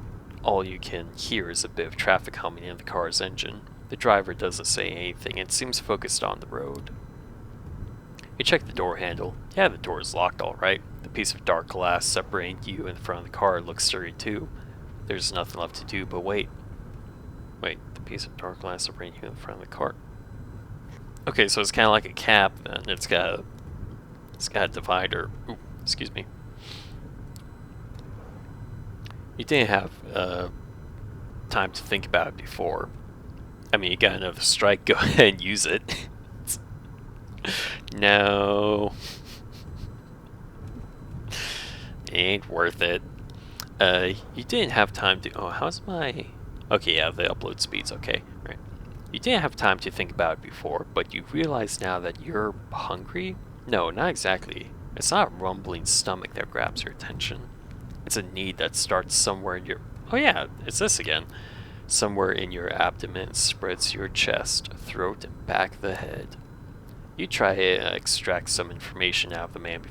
all you can hear is a bit of traffic humming in the car's engine. The driver doesn't say anything and seems focused on the road. You check the door handle. Yeah, the door is locked alright. The piece of dark glass separating you in front of the car looks sturdy too. There's nothing left to do but wait. Wait, the piece of dark glass separating you in front of the car. Okay, so it's kind of like a cap then. It's got a divider. Ooh, excuse me. You didn't have time to think about it before. I mean, you got another strike, go ahead and use it. No. It ain't worth it. You didn't have time to... Oh, how's my... Okay, yeah, the upload speed's okay. Right. You didn't have time to think about it before, but you realize now that you're hungry? No, not exactly. It's not a rumbling stomach that grabs your attention. It's a need that starts somewhere in your... Oh yeah, it's this again. Somewhere in your abdomen, spreads your chest, throat, and back of the head. You try to extract some information out of the man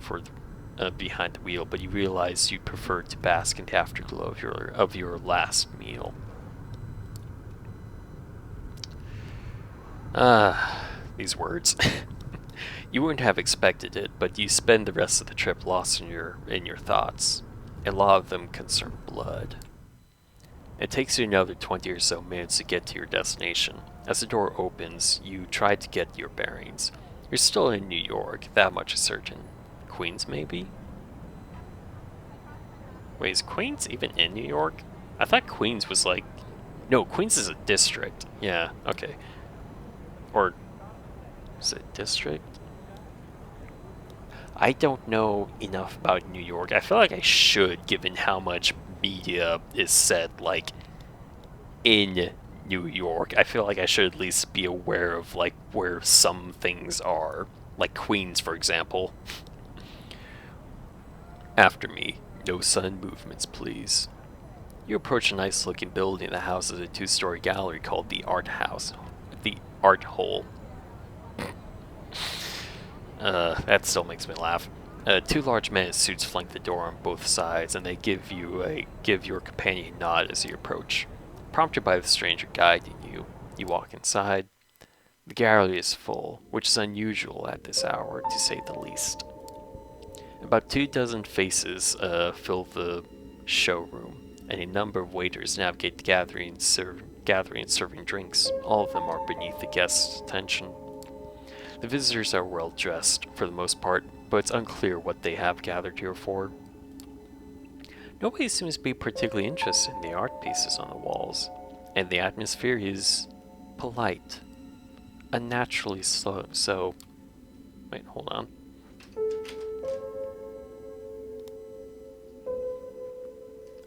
behind the wheel, but you realize you prefer to bask in the afterglow of your last meal. These words. You wouldn't have expected it, but you spend the rest of the trip lost in your thoughts. A lot of them concern blood. It takes you another 20 or so minutes to get to your destination. As the door opens, you try to get your bearings. You're still in New York, that much is certain. Queens, maybe? Wait, is Queens even in New York? I thought Queens was like... No, Queens is a district. Yeah, okay. Or... is it a district? I don't know enough about New York. I feel like I should, given how much media is said, like, in New York. I feel like I should at least be aware of, like, where some things are. Like Queens, for example. After me. No sudden movements, please. You approach a nice-looking building that houses a two-story gallery called the Art House. The Art Hole. That still makes me laugh. Two large men in suits flank the door on both sides, and they give your companion a nod as you approach. Prompted by the stranger guiding you, you walk inside. The gallery is full, which is unusual at this hour, to say the least. About 24 faces fill the showroom, and a number of waiters navigate the gathering serving drinks. All of them are beneath the guests' attention. The visitors are well dressed, for the most part, but it's unclear what they have gathered here for. Nobody seems to be particularly interested in the art pieces on the walls, and the atmosphere is polite, unnaturally slow. So, wait, hold on.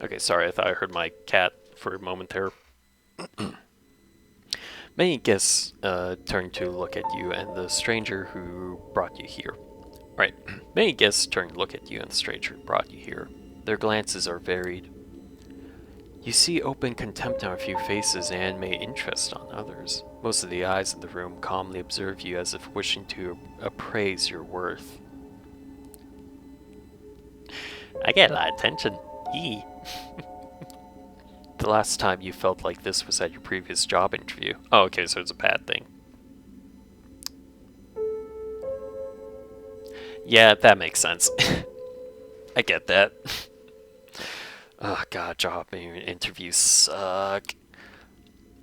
Okay, sorry, I thought I heard my cat for a moment there. Many guests turn to look at you and the stranger who brought you here. Right, many guests turn to look at you and the stranger who brought you here. Their glances are varied. You see open contempt on a few faces and animated interest on others. Most of the eyes in the room calmly observe you as if wishing to appraise your worth. I get a lot of attention. Yee. The last time you felt like this was at your previous job interview. Oh, okay, so it's a bad thing. Yeah, that makes sense. I get that. Oh god, job interviews suck.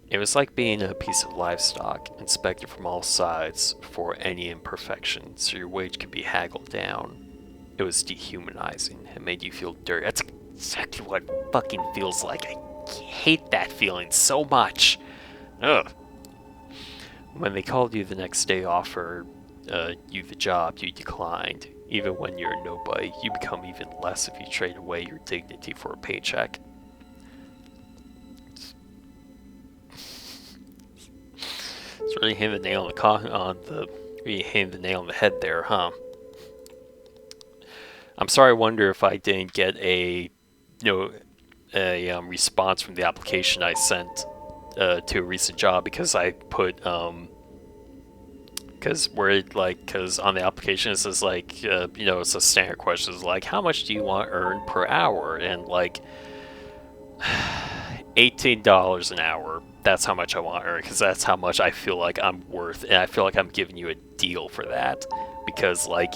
It was like being a piece of livestock, inspected from all sides for any imperfections, so your wage could be haggled down. It was dehumanizing. It made you feel dirty. That's exactly what it fucking feels like. I hate that feeling so much. Ugh. When they called you the next day, offered you the job, you declined. Even when you're a nobody, you become even less if you trade away your dignity for a paycheck. It's really hitting the nail on the head there, huh? I'm sorry. I wonder if I didn't get a response from the application I sent to a recent job because I put because on the application it says like it's a standard question. It's like, how much do you want earned per hour? And like $18 an hour. That's how much I want to earn, because that's how much I feel like I'm worth, and I feel like I'm giving you a deal for that, because like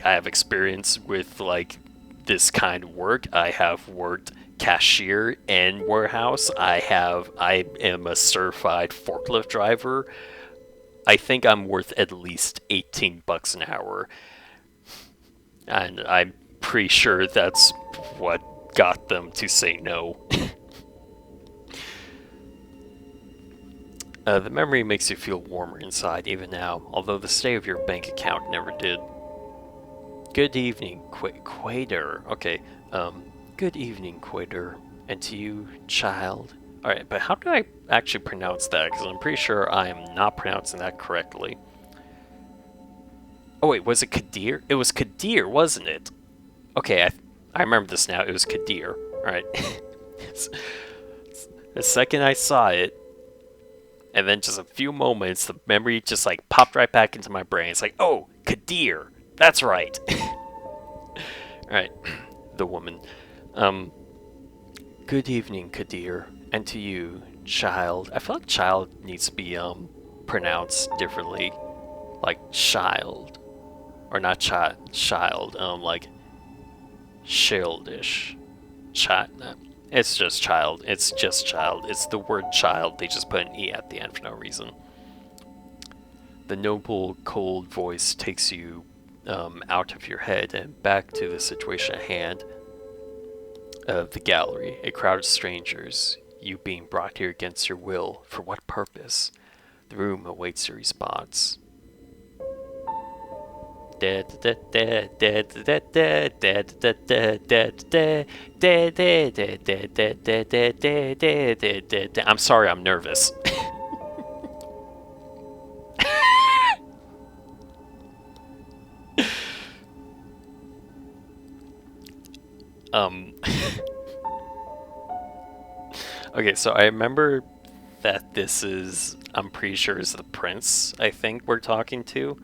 I have experience with like this kind of work. I have worked cashier and warehouse. I am a certified forklift driver. I think I'm worth at least $18 an hour, and I'm pretty sure that's what got them to say no. The memory makes you feel warmer inside even now, although the state of your bank account never did. Good evening, Quader. Okay, good evening, Quader. And to you, child. Alright, but how do I actually pronounce that? Because I'm pretty sure I am not pronouncing that correctly. Oh wait, was it Kadir? It was Kadir, wasn't it? Okay, I remember this now. It was Kadir. Alright. The second I saw it, and then just a few moments, the memory just like popped right back into my brain. It's like, oh, Kadir. That's right. Alright, the woman. Good evening, Kadir, and to you, child. I feel like child needs to be pronounced differently, like child, or not child, like childish. Child. It's just child. It's just child. It's the word child. They just put an E at the end for no reason. The noble, cold voice takes you out of your head and back to the situation at hand. The gallery, a crowd of strangers, you being brought here against your will. For what purpose? The room awaits your response. I'm sorry, I'm nervous. Okay, so I remember that this is, I'm pretty sure is the prince, I think we're talking to.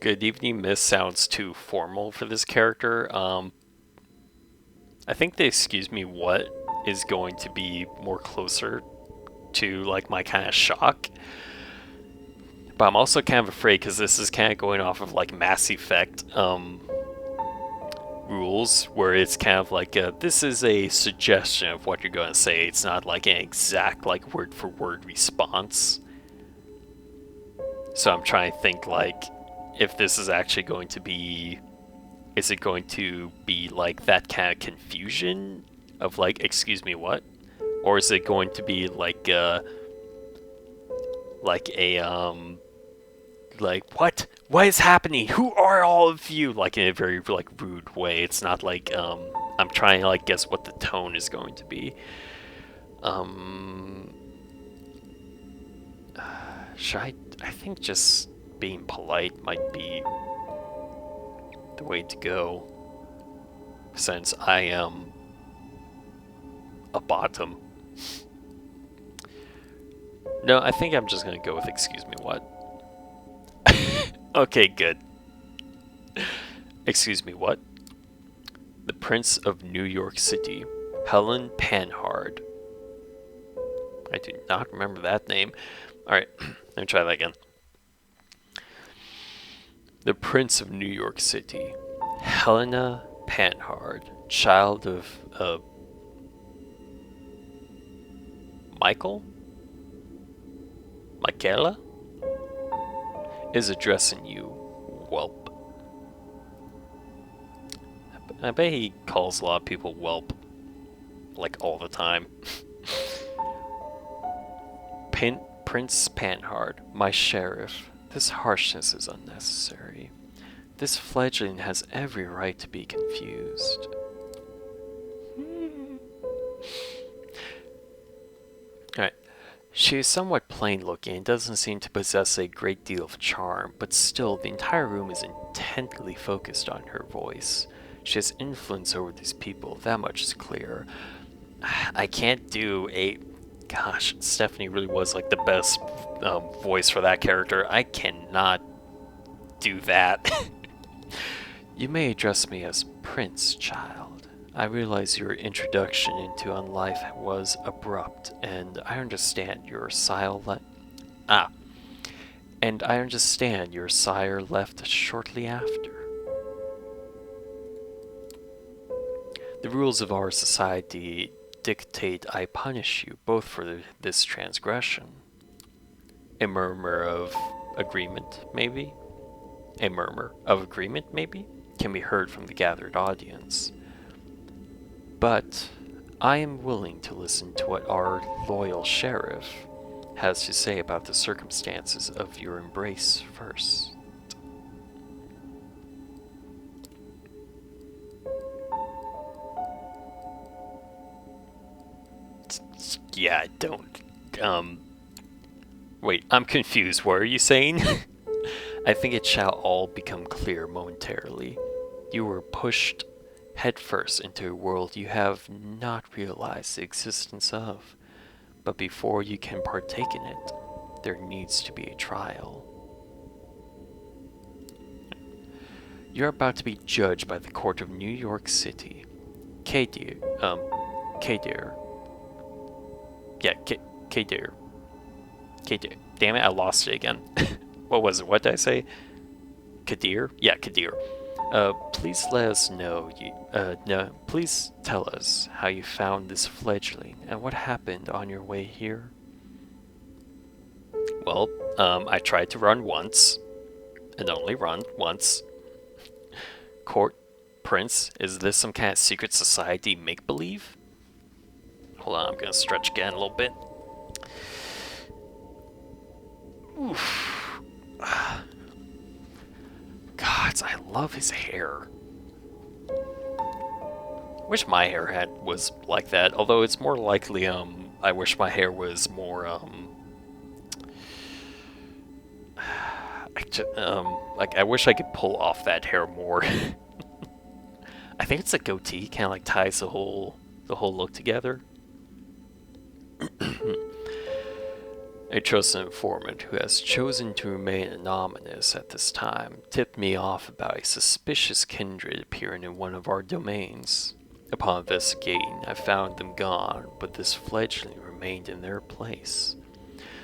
Good evening, miss sounds too formal for this character. I think the excuse me what is going to be more closer to like my kind of shock. But I'm also kind of afraid because this is kind of going off of like Mass Effect rules, where it's kind of like this is a suggestion of what you're going to say. It's not like an exact like word for word response. So I'm trying to think like if this is actually going to be, is it going to be like that kind of confusion of like excuse me what, or is it going to be like a like what is happening, who are all of you, like in a very like rude way. It's not like I'm trying to like guess what the tone is going to be. Should I think just being polite might be the way to go, since I am a bottom. No, I think I'm just gonna go with excuse me what. Okay, good. Excuse me what? The Prince of New York City, Helen Panhard. I do not remember that name. Alright, let me try that again. The Prince of New York City, Helena Panhard, child of Michaela, is addressing you, whelp. I bet he calls a lot of people whelp, like all the time. Prince Panhard, my sheriff, this harshness is unnecessary. This fledgling has every right to be confused. Alright. She is somewhat plain looking and doesn't seem to possess a great deal of charm, but still the entire room is intently focused on her voice. She has influence over these people, that much is clear. I can't do a... Gosh, Stephanie really was like the best voice for that character. I cannot do that. You may address me as Prince, child. I realize your introduction into unlife was abrupt, and I understand your sire left shortly after. The rules of our society dictate I punish you both for this transgression. A murmur of agreement, maybe? A murmur of agreement, maybe? Can be heard from the gathered audience. But I am willing to listen to what our loyal sheriff has to say about the circumstances of your embrace first. Yeah, don't. Wait, I'm confused. What are you saying? I think it shall all become clear momentarily. You were pushed headfirst into a world you have not realized the existence of. But before you can partake in it, there needs to be a trial. You're about to be judged by the court of New York City. Kadir, Kadir. Yeah, Kadir. Kadir. Damn it, I lost it again. What was it? What did I say? Kadir? Yeah, Kadir. Please let us know. No, please tell us how you found this fledgling and what happened on your way here. Well, I tried to run once, and only run once. Court, Prince, is this some kind of secret society make-believe? Hold on, I'm gonna stretch again a little bit. Oof. God, I love his hair. Wish my hair was like that, although it's more likely, I wish my hair was more, like, I wish I could pull off that hair more. I think it's a goatee, kind of like ties the whole look together. A trusted informant who has chosen to remain anonymous at this time tipped me off about a suspicious kindred appearing in one of our domains. Upon investigating, I found them gone, but this fledgling remained in their place.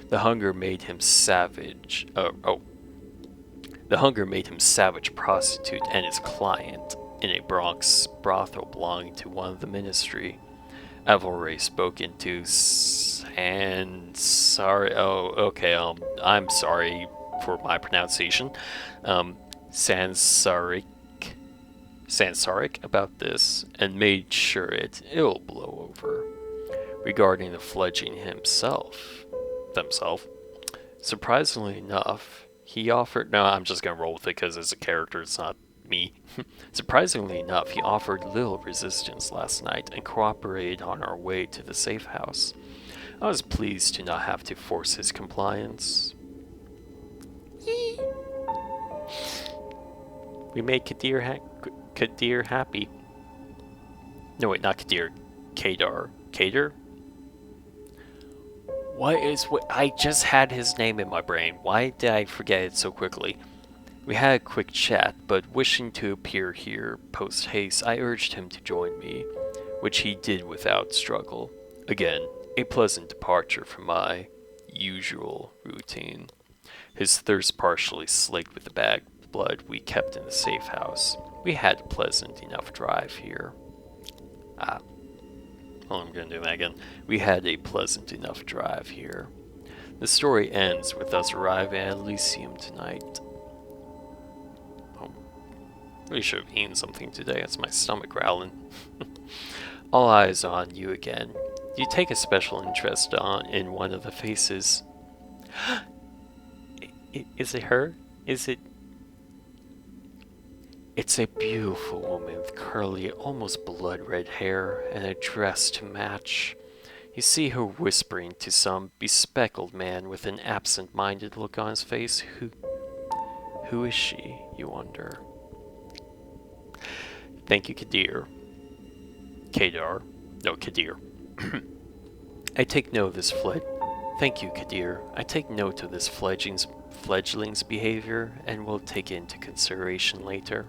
The hunger made him savage. The hunger made him savage prostitute and his client in a Bronx brothel belonging to one of the ministry. I've already spoken to I'm sorry for my pronunciation. Sansaric about this and made sure it'll blow over. Regarding the fledgling themselves, surprisingly enough, he offered. No, I'm just gonna roll with it because as a character, it's not me. Surprisingly enough, he offered little resistance last night and cooperated on our way to the safe house. I was pleased to not have to force his compliance. We made Kadir happy. No, wait, not Kadir. Kadar. Kadir? I just had his name in my brain. Why did I forget it so quickly? We had a quick chat, but wishing to appear here post-haste, I urged him to join me, which he did without struggle. Again, a pleasant departure from my usual routine. His thirst partially slaked with the bag of blood we kept in the safe house. We had a pleasant enough drive here. I'm gonna do that again. We had a pleasant enough drive here. The story ends with us arriving at Elysium tonight. Really should have eaten something today. That's my stomach growling. All eyes on you again. You take a special interest in one of the faces. Is it her? Is it? It's a beautiful woman with curly, almost blood-red hair and a dress to match. You see her whispering to some bespectacled man with an absent-minded look on his face. Who is she, you wonder? Thank you, Kadir. Kadar. No, Kadir. I take note of this Thank you, Kadir. I take note of this fledgling's behavior and will take it into consideration later.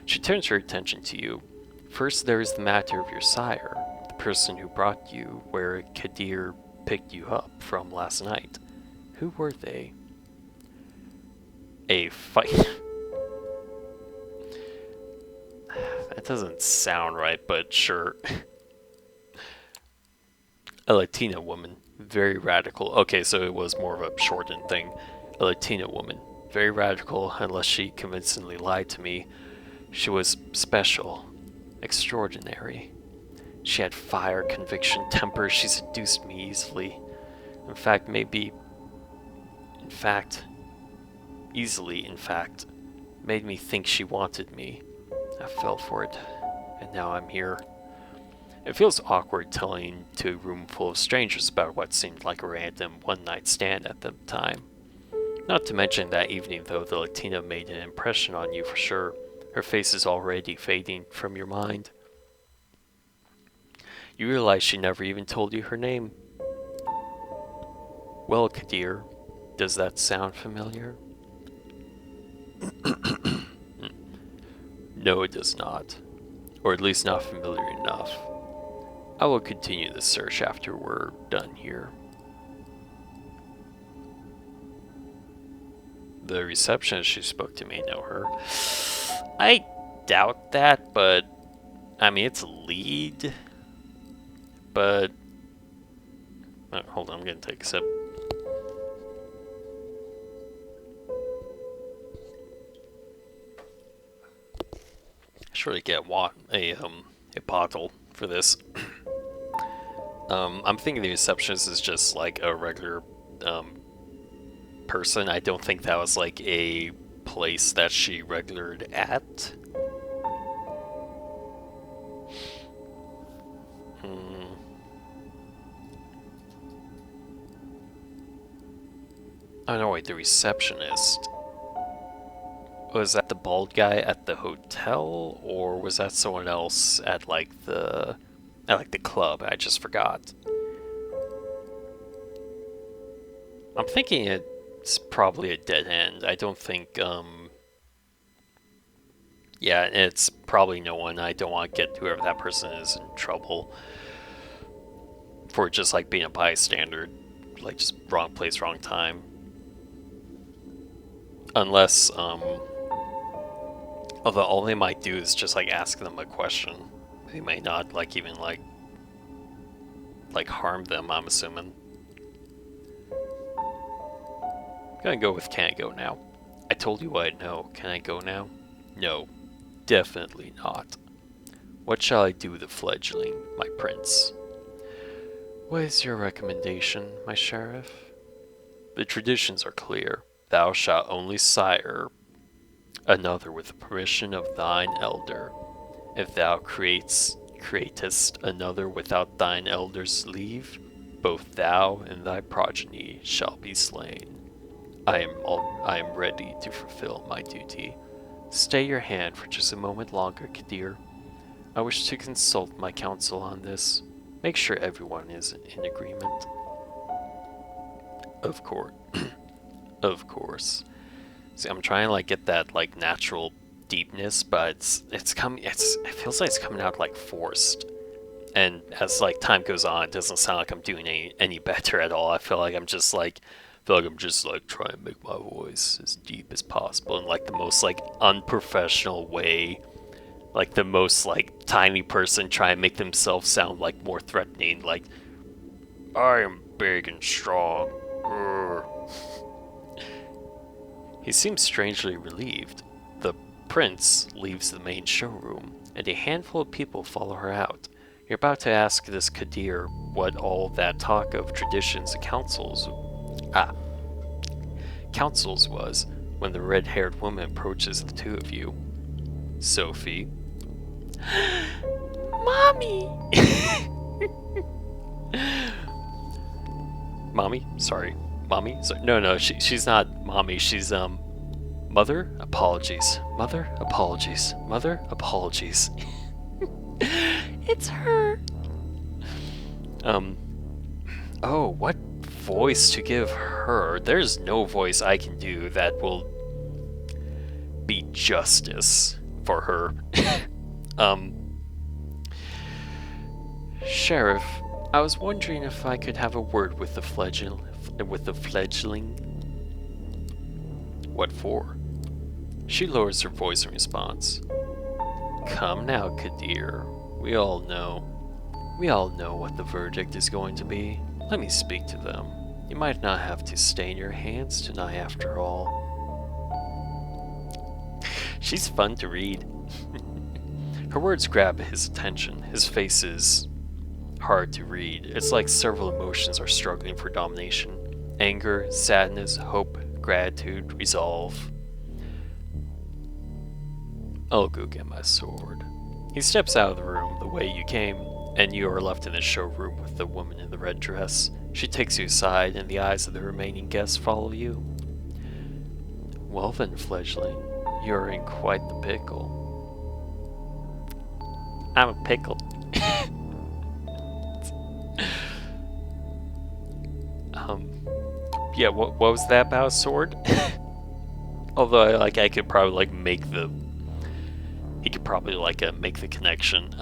She turns her attention to you. First, there is the matter of your sire, the person who brought you where Kadir picked you up from last night. Who were they? A fight. That doesn't sound right, but sure. A Latina woman, very radical. Okay, so it was more of a shortened thing. A Latina woman, very radical, unless she convincingly lied to me. She was special, extraordinary. She had fire, conviction, temper. She seduced me easily. In fact, made me think she wanted me. I fell for it, and now I'm here. It feels awkward telling to a room full of strangers about what seemed like a random one-night stand at the time. Not to mention that evening, though, the Latina made an impression on you for sure. Her face is already fading from your mind. You realize she never even told you her name. Well, Kadir, does that sound familiar? No, it does not. Or at least not familiar enough. I will continue the search after we're done here. The receptionist who spoke to me know her. I doubt that, but I mean, it's a lead. But hold on, I'm gonna take a sip. I should really get a bottle for this. I'm thinking the receptionist is just like a regular person. I don't think that was like a place that she regulared at. Oh no, wait, the receptionist. Was that the bald guy at the hotel, or was that someone else at like the club? I just forgot. I'm thinking it's probably a dead end. I don't think yeah, it's probably no one. I don't want to get whoever that person is in trouble for just like being a bystander, like just wrong place, wrong time. Unless although all they might do is just like ask them a question. They may not like even like harm them, I'm assuming. I'm gonna go with can I go now? I told you what I know. Can I go now? No, definitely not. What shall I do with the fledgling, my prince? What is your recommendation, my sheriff? The traditions are clear. Thou shalt only sire another with the permission of thine elder. If thou createst another without thine elder's leave, both thou and thy progeny shall be slain. I am ready to fulfill my duty. Stay your hand for just a moment longer, Kadir. I wish to consult my counsel on this. Make sure everyone is in agreement. Of course. Of course. See, I'm trying to like get that like natural deepness, but it feels like it's coming out like forced. And as like time goes on, it doesn't sound like I'm doing any better at all. I feel like I'm just like trying to make my voice as deep as possible in like the most like unprofessional way. Like the most like tiny person trying to make themselves sound like more threatening, like I am big and strong. He seems strangely relieved. The prince leaves the main showroom, and a handful of people follow her out. You're about to ask this Kadir what all that talk of traditions and councils was when the red-haired woman approaches the two of you. Sophie. Mommy! Mommy? Sorry. Mommy? No, she's not mommy. She's, mother? Apologies. Mother? Apologies. Mother? Apologies. It's her. Oh, what voice to give her? There's no voice I can do that will be justice for her. Sheriff, I was wondering if I could have a word with the fledgling. What for? She lowers her voice in response. Come now, Kadir. We all know what the verdict is going to be. Let me speak to them. You might not have to stain your hands tonight after all. She's fun to read. Her words grab his attention. His face is hard to read. It's like several emotions are struggling for domination. Anger, sadness, hope, gratitude, resolve. I'll go get my sword. He steps out of the room the way you came, and you are left in the showroom with the woman in the red dress. She takes you aside, and the eyes of the remaining guests follow you. Well then, fledgling, you're in quite the pickle. I'm a pickle. Yeah, what was that about a sword? Although I could probably like make the he could probably like make the connection.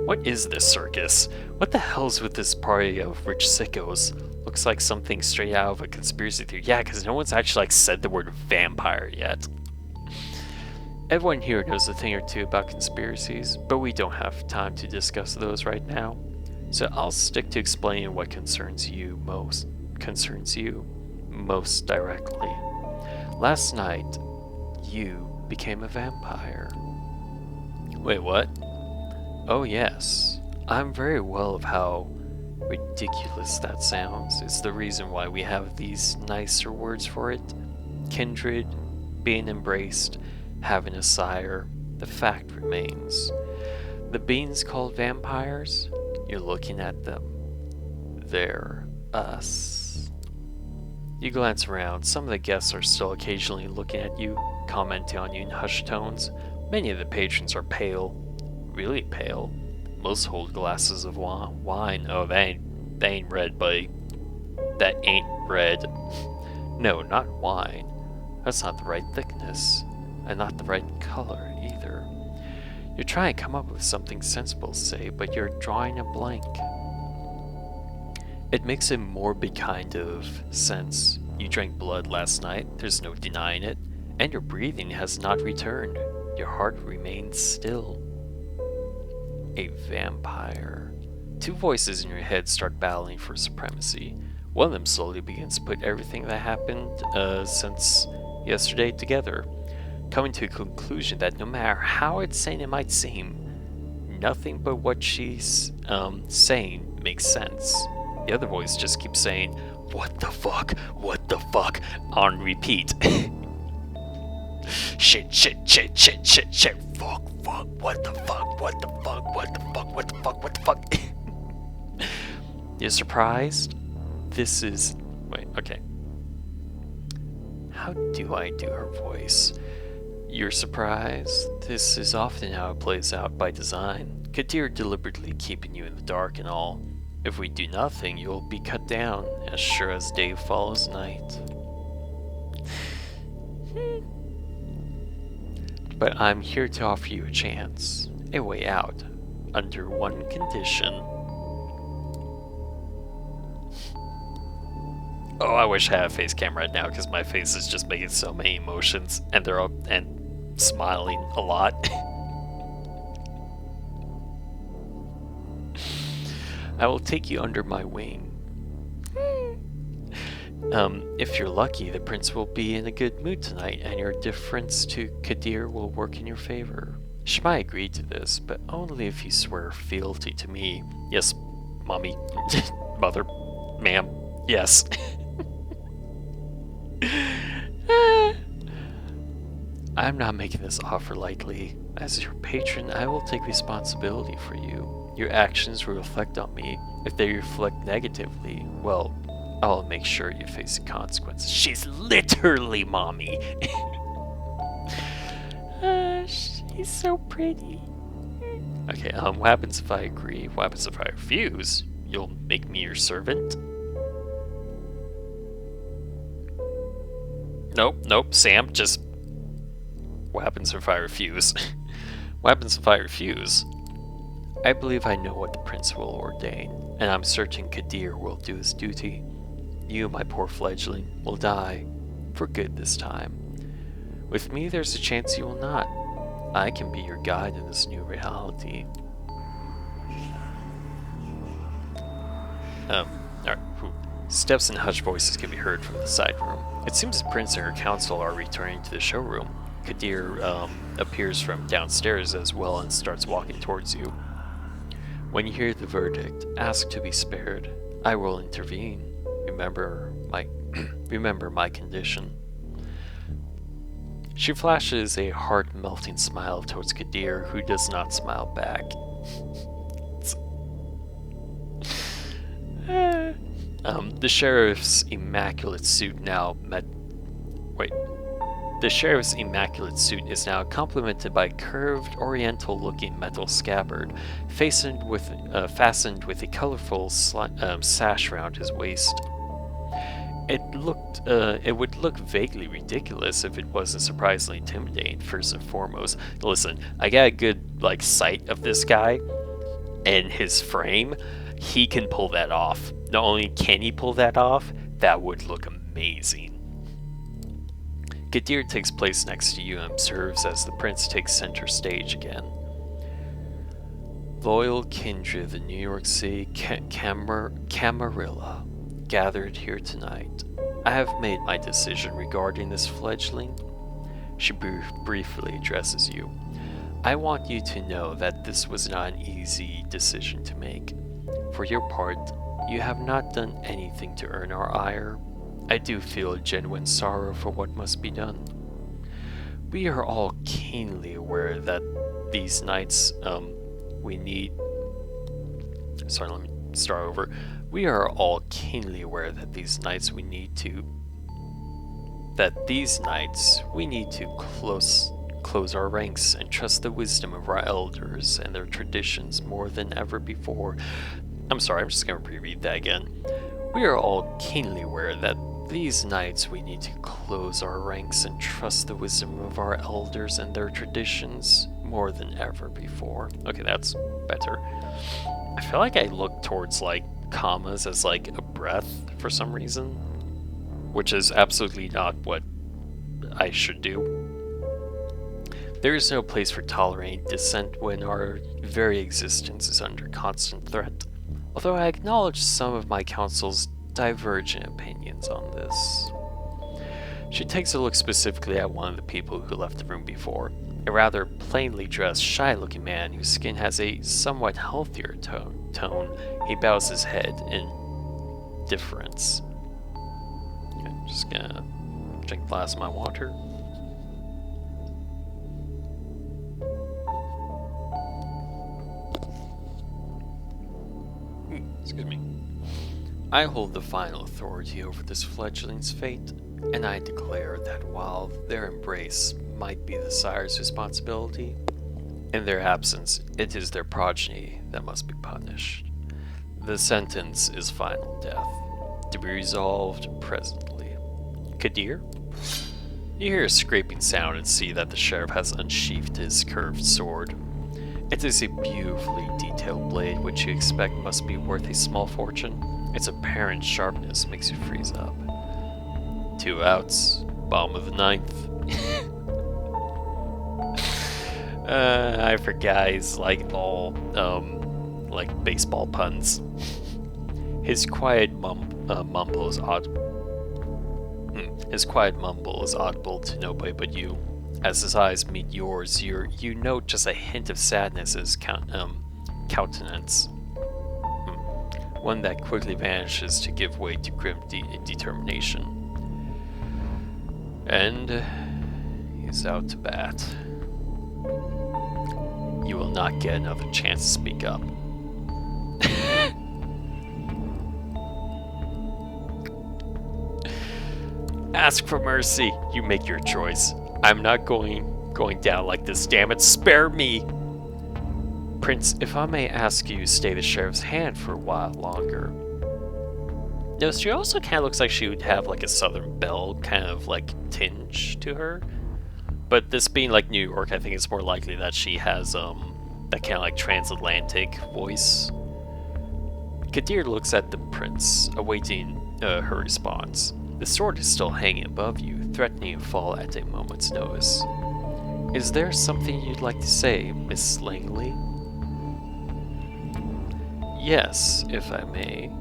What is this circus? What the hell's with this party of rich sickos? Looks like something straight out of a conspiracy theory. Yeah, because no one's actually like said the word vampire yet. Everyone here knows a thing or two about conspiracies, but we don't have time to discuss those right now. So I'll stick to explaining what concerns you most directly. Last night, you became a vampire. Wait, what? Oh yes, I'm very well of how ridiculous that sounds. It's the reason why we have these nicer words for it. Kindred, being embraced, having a sire. The fact remains. The beings called vampires, you're looking at them. They're us. You glance around. Some of the guests are still occasionally looking at you, commenting on you in hushed tones. Many of the patrons are pale. Really pale. Most hold glasses of wine. Oh, that ain't red, buddy. That ain't red. No, not wine. That's not the right thickness. And not the right color, either. You're trying to come up with something sensible to say, but you're drawing a blank. It makes a morbid kind of sense. You drank blood last night, there's no denying it, and your breathing has not returned. Your heart remains still. A vampire. Two voices in your head start battling for supremacy. One of them slowly begins to put everything that happened since yesterday together, coming to a conclusion that no matter how insane it might seem, nothing but what she's saying makes sense. The other voice just keeps saying, "What the fuck? What the fuck?" on repeat. Shit, shit, shit, shit, shit, shit, fuck, fuck, what the fuck, what the fuck, what the fuck, what the fuck, what the fuck. You're surprised? This is... Wait, okay. How do I do her voice? You're surprised? This is often how it plays out by design. Kadir deliberately keeping you in the dark and all. If we do nothing, you'll be cut down, as sure as day follows night. But I'm here to offer you a chance, a way out, under one condition. Oh, I wish I had a face cam right now, because my face is just making so many emotions, and they're all, and smiling a lot. I will take you under my wing. If you're lucky, the prince will be in a good mood tonight, and your difference to Kadir will work in your favor. She might agree to this, but only if you swear fealty to me. Yes, mommy, mother, ma'am, yes. I'm not making this offer lightly. As your patron, I will take responsibility for you. Your actions will reflect on me. If they reflect negatively, well, I'll make sure you face the consequences. She's literally mommy. She's so pretty. Okay, what happens if I agree? What happens if I refuse? You'll make me your servant? Nope, Sam, just... What happens if I refuse? What happens if I refuse? I believe I know what the prince will ordain, and I'm certain Kadir will do his duty. You, my poor fledgling, will die, for good this time. With me, there's a chance you will not. I can be your guide in this new reality. Alright. Steps and hushed voices can be heard from the side room. It seems the prince and her council are returning to the showroom. Kadir appears from downstairs as well and starts walking towards you. When you hear the verdict, ask to be spared. I will intervene. Remember my condition. She flashes a heart-melting smile towards Kadir, who does not smile back. The sheriff's immaculate suit is now complemented by a curved, oriental-looking metal scabbard, fastened with a colorful sash around his waist. It would look vaguely ridiculous if it wasn't surprisingly intimidating, first and foremost. Listen, I got a good, like, sight of this guy and his frame. He can pull that off. Not only can he pull that off, that would look amazing. Kadir takes place next to you and observes as the prince takes center stage again. Loyal kindred of the New York City Camarilla gathered here tonight. I have made my decision regarding this fledgling. She briefly addresses you. I want you to know that this was not an easy decision to make. For your part, you have not done anything to earn our ire. I do feel a genuine sorrow for what must be done. We are all keenly aware that these nights, Sorry, let me start over. We are all keenly aware that these nights we need to close our ranks and trust the wisdom of our elders and their traditions more than ever before. I'm sorry, I'm just going to reread that again. We are all keenly aware that these nights we need to close our ranks and trust the wisdom of our elders and their traditions more than ever before. Okay, that's better. I feel like I look towards, like, commas as, like, a breath for some reason, which is absolutely not what I should do. There is no place for tolerating dissent when our very existence is under constant threat, although I acknowledge some of my counsel's divergent opinions on this. She takes a look specifically at one of the people who left the room before, a rather plainly dressed, shy-looking man whose skin has a somewhat healthier tone. He bows his head in deference. Okay, just gonna drink a glass of my water. Excuse me. I hold the final authority over this fledgling's fate, and I declare that while their embrace might be the sire's responsibility, in their absence it is their progeny that must be punished. The sentence is final death, to be resolved presently. Kadir? You hear a scraping sound and see that the sheriff has unsheathed his curved sword. It is a beautifully detailed blade which you expect must be worth a small fortune. Its apparent sharpness makes you freeze up. 2 outs, bottom of the 9th. I forgot he's like all, like baseball puns. His quiet mumble is audible. His quiet mumble is audible to nobody but you. As his eyes meet yours, you note just a hint of sadness in his countenance. One that quickly vanishes to give way to grim determination. And he's out to bat. You will not get another chance to speak up. Ask for mercy. You make your choice. I'm not going down like this, damn it. Spare me! Prince, if I may ask you to stay the sheriff's hand for a while longer. No, she also kind of looks like she would have like a Southern Belle kind of like tinge to her. But this being like New York, I think it's more likely that she has that kind of like transatlantic voice. Kadir looks at the prince, awaiting her response. The sword is still hanging above you, threatening to fall at a moment's notice. Is there something you'd like to say, Miss Langley? Yes, if I may.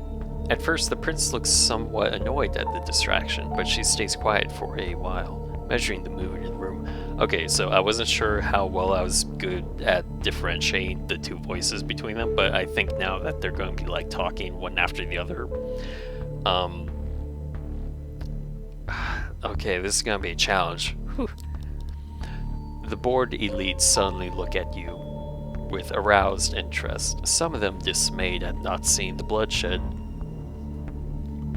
At first, the prince looks somewhat annoyed at the distraction, but she stays quiet for a while, measuring the mood in the room. Okay, so I wasn't sure how well I was good at differentiating the two voices between them, but I think now that they're going to be like talking one after the other, okay, this is going to be a challenge. Whew. The bored elites suddenly look at you with aroused interest, some of them dismayed at not seeing the bloodshed.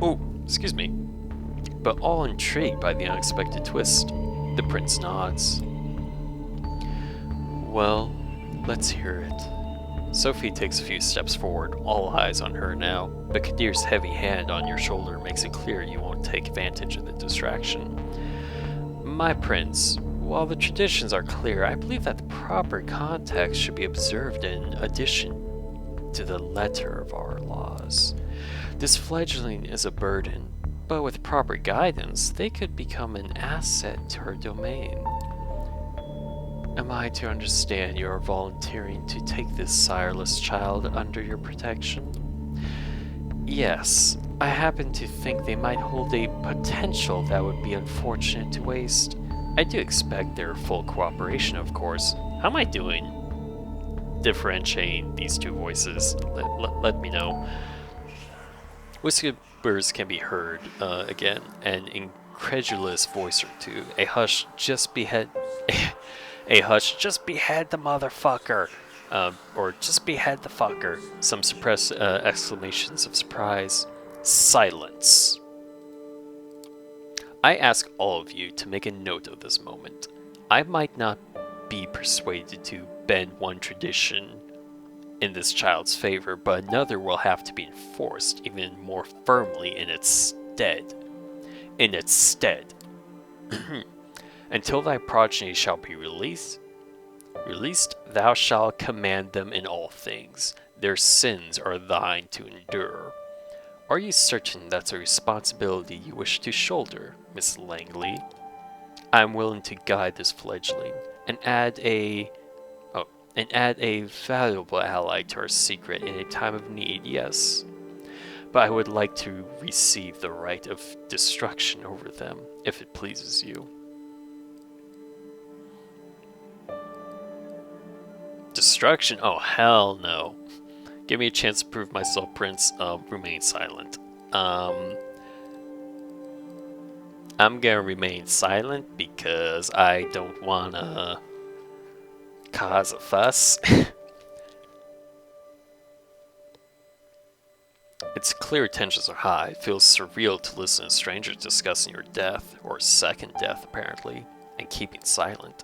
Oh, excuse me. But all intrigued by the unexpected twist. The prince nods. Well, let's hear it. Sophie takes a few steps forward, all eyes on her now, but Kadir's heavy hand on your shoulder makes it clear you won't won't take advantage of the distraction. My prince, while the traditions are clear, I believe that the proper context should be observed in addition to the letter of our laws. This fledgling is a burden, but with proper guidance, they could become an asset to our domain. Am I to understand you are volunteering to take this sireless child under your protection? Yes, I happen to think they might hold a potential that would be unfortunate to waste. I do expect their full cooperation, of course. How am I doing? Differentiating these two voices. Let me know. Whispers can be heard again, an incredulous voice or two. A hush, just behead. A hush, just behead the motherfucker. Or just behead the fucker. Some suppressed exclamations of surprise. Silence. I ask all of you to make a note of this moment. I might not be persuaded to bend one tradition in this child's favor, but another will have to be enforced even more firmly in its stead. In its stead. Until thy progeny shall be released, thou shalt command them in all things. Their sins are thine to endure. Are you certain that's a responsibility you wish to shoulder, Miss Langley? I am willing to guide this fledgling and add a valuable ally to our secret in a time of need, yes. But I would like to receive the right of destruction over them, if it pleases you. Destruction? Oh, hell no. Give me a chance to prove myself, Prince. Remain silent. I'm gonna remain silent because I don't wanna cause a fuss. It's clear tensions are high. It feels surreal to listen to strangers discussing your death, or second death apparently, and keeping silent.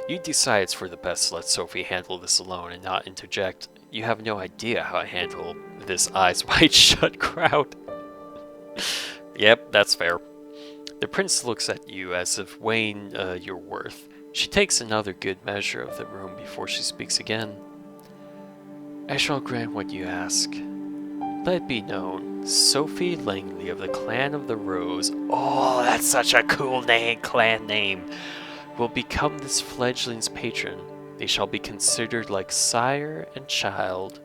You decide it's for the best to let Sophie handle this alone and not interject. You have no idea how I handle this eyes wide shut crowd. Yep, that's fair. The prince looks at you as if weighing your worth. She takes another good measure of the room before she speaks again. I shall grant what you ask. Let it be known, Sophie Langley of the Clan of the Rose, oh, that's such a cool name, clan name, will become this fledgling's patron. They shall be considered like sire and child.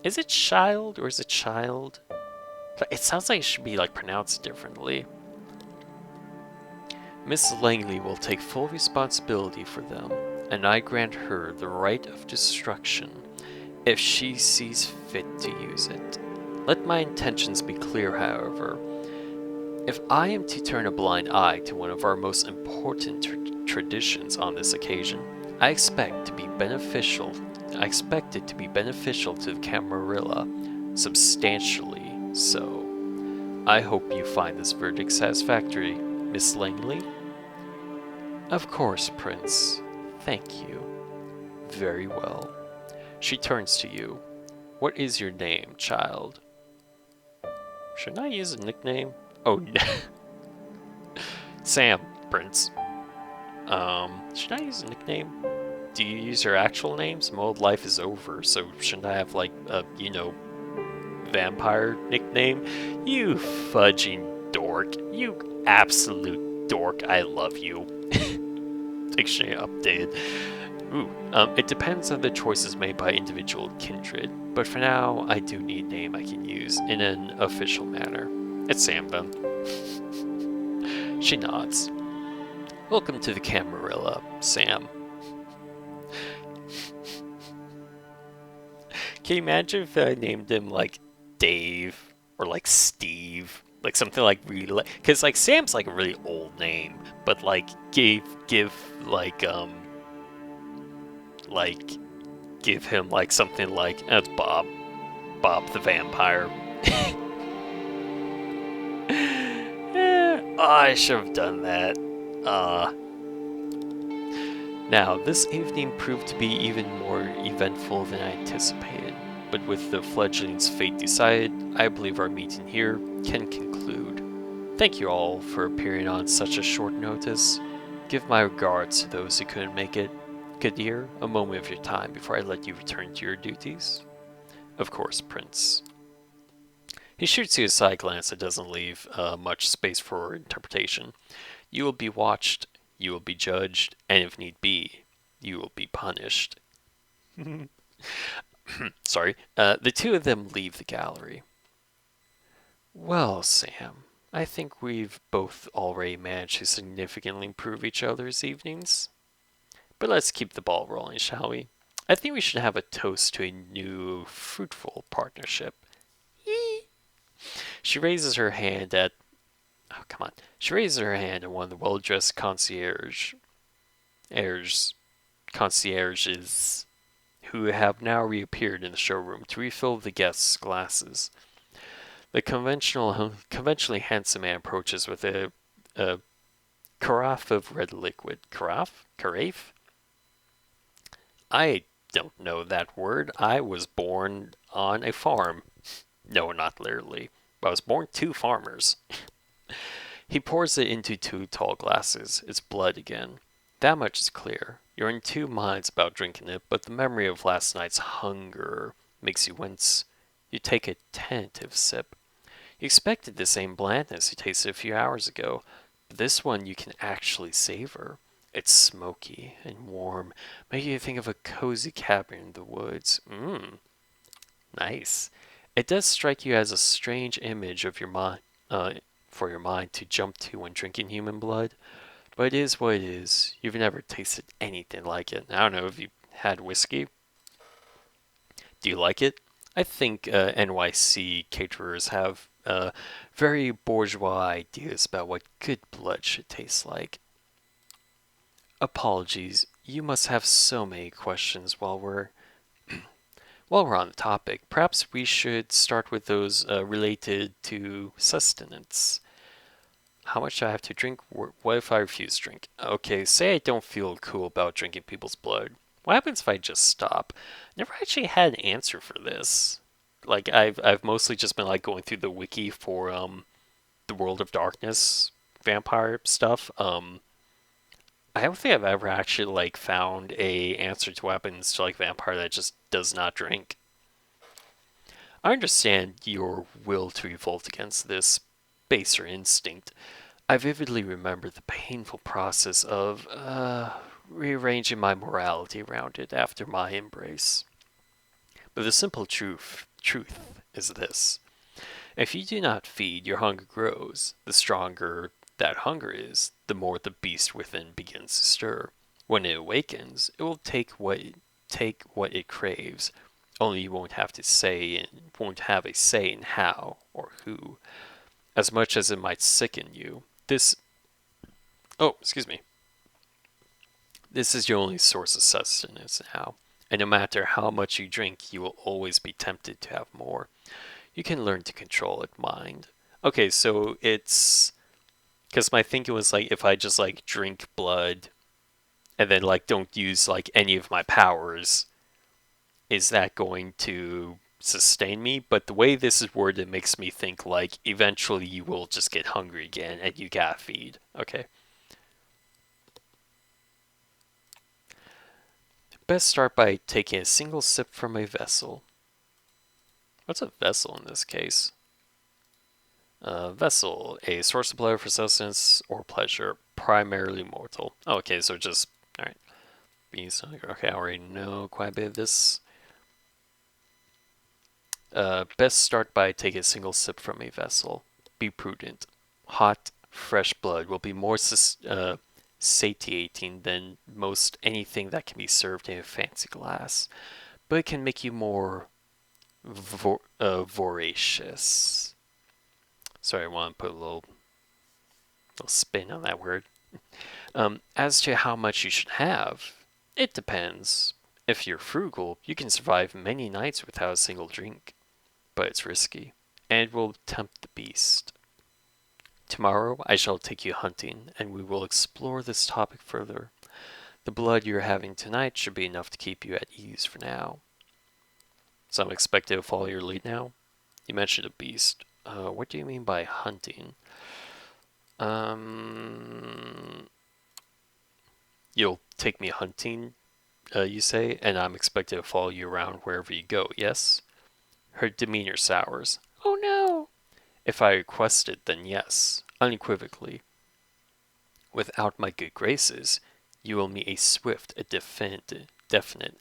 Is it child or is it child? It sounds like it should be like pronounced differently. Miss Langley will take full responsibility for them, and I grant her the right of destruction if she sees fit to use it. Let my intentions be clear, however. If I am to turn a blind eye to one of our most important traditions on this occasion, I expect it to be beneficial to the Camarilla, substantially so. I hope you find this verdict satisfactory, Miss Langley. Of course, Prince. Thank you. Very well. She turns to you. What is your name, child? Shouldn't I use a nickname? Oh, no. Sam, Prince. Should I use a nickname? Do you use your actual names? My old life is over, so shouldn't I have, like, a, vampire nickname? You fudging dork. You absolute dork. I love you. Dictionary updated. Ooh, it depends on the choices made by individual kindred, but for now, I do need a name I can use in an official manner. It's Sam, then. She nods. Welcome to the Camarilla, Sam. Can you imagine if I named him, like, Dave, or, like, Steve? Like, something, like, really, because, like, Sam's, like, a really old name, but, like, give, give him, like, something like, it's Bob the Vampire. Oh, I should have done that. Now, this evening proved to be even more eventful than I anticipated, but with the fledgling's fate decided, I believe our meeting here can conclude. Thank you all for appearing on such a short notice. Give my regards to those who couldn't make it. Kadir, a moment of your time before I let you return to your duties. Of course, Prince. He shoots you a side glance that doesn't leave much space for interpretation. You will be watched, you will be judged, and if need be, you will be punished. Sorry. The two of them leave the gallery. Well, Sam, I think we've both already managed to significantly improve each other's evenings. But let's keep the ball rolling, shall we? I think we should have a toast to a new, fruitful partnership. Eee. She raises her hand at. Oh, come on. She raises her hand at one of the well dressed concierges who have now reappeared in the showroom to refill the guests' glasses. The conventionally handsome man approaches with a carafe of red liquid. Carafe? I don't know that word. I was born on a farm. No, not literally. I was born to farmers. He pours it into two tall glasses. It's blood again. That much is clear. You're in two minds about drinking it, but the memory of last night's hunger makes you wince. You take a tentative sip. You expected the same blandness you tasted a few hours ago, but this one you can actually savor. It's smoky and warm, making you think of a cozy cabin in the woods. Nice. It does strike you as a strange image of your mind, for your mind to jump to when drinking human blood, but it is what it is. You've never tasted anything like it. I don't know if you had whiskey. Do you like it? I think NYC caterers have very bourgeois ideas about what good blood should taste like. Apologies, you must have so many questions while we're on the topic. Perhaps we should start with those related to sustenance. How much do I have to drink? What if I refuse to drink? Okay, say I don't feel cool about drinking people's blood. What happens if I just stop? Never actually had an answer for this. Like I've mostly just been like going through the wiki for the World of Darkness vampire stuff. I don't think I've ever actually like found a answer to what happens to like vampire that just does not drink. I understand your will to revolt against this baser instinct. I vividly remember the painful process of rearranging my morality around it after my embrace. But the simple truth is this. If you do not feed, your hunger grows. The stronger that hunger is, the more the beast within begins to stir. When it awakens, it will take what it craves. Only you won't have a say in how or who. As much as it might sicken you, excuse me. This is your only source of sustenance now. And no matter how much you drink, you will always be tempted to have more. You can learn to control it, mind. Okay, so it's because my thinking was like if I just like drink blood and then like don't use like any of my powers, is that going to sustain me? But the way this is worded makes me think like eventually you will just get hungry again and you gotta feed. Okay. Best start by taking a single sip from a vessel. What's a vessel in this case? Vessel, a source of blood for sustenance or pleasure, primarily mortal. Oh, okay, so just, alright. Okay, I already know quite a bit of this. Best start by taking a single sip from a vessel. Be prudent. Hot, fresh blood will be more satiating than most anything that can be served in a fancy glass, but it can make you more voracious. Sorry, I want to put a little spin on that word. As to how much you should have, it depends. If you're frugal, you can survive many nights without a single drink, but it's risky, and will tempt the beast. Tomorrow I shall take you hunting, and we will explore this topic further. The blood you're having tonight should be enough to keep you at ease for now. So I'm expected to follow your lead now? You mentioned a beast. What do you mean by hunting? Um, you'll take me hunting, you say, and I'm expected to follow you around wherever you go, yes? Her demeanor sours. Oh no! If I request it, then yes, unequivocally. Without my good graces, you will meet a swift, a definite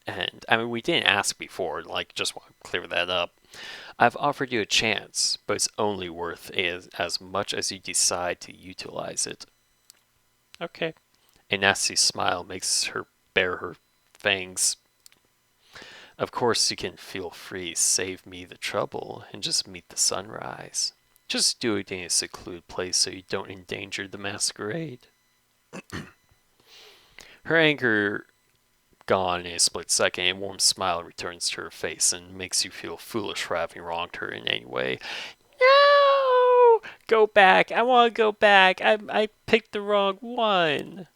end. I mean, we didn't ask before, like, just want to clear that up. I've offered you a chance, but it's only worth as much as you decide to utilize it. Okay. A nasty smile makes her bare her fangs. Of course, you can feel free, save me the trouble, and just meet the sunrise. Just do it in a secluded place so you don't endanger the masquerade. Her anger gone in a split second, a warm smile returns to her face and makes you feel foolish for having wronged her in any way. No! Go back! I want to go back! I picked the wrong one!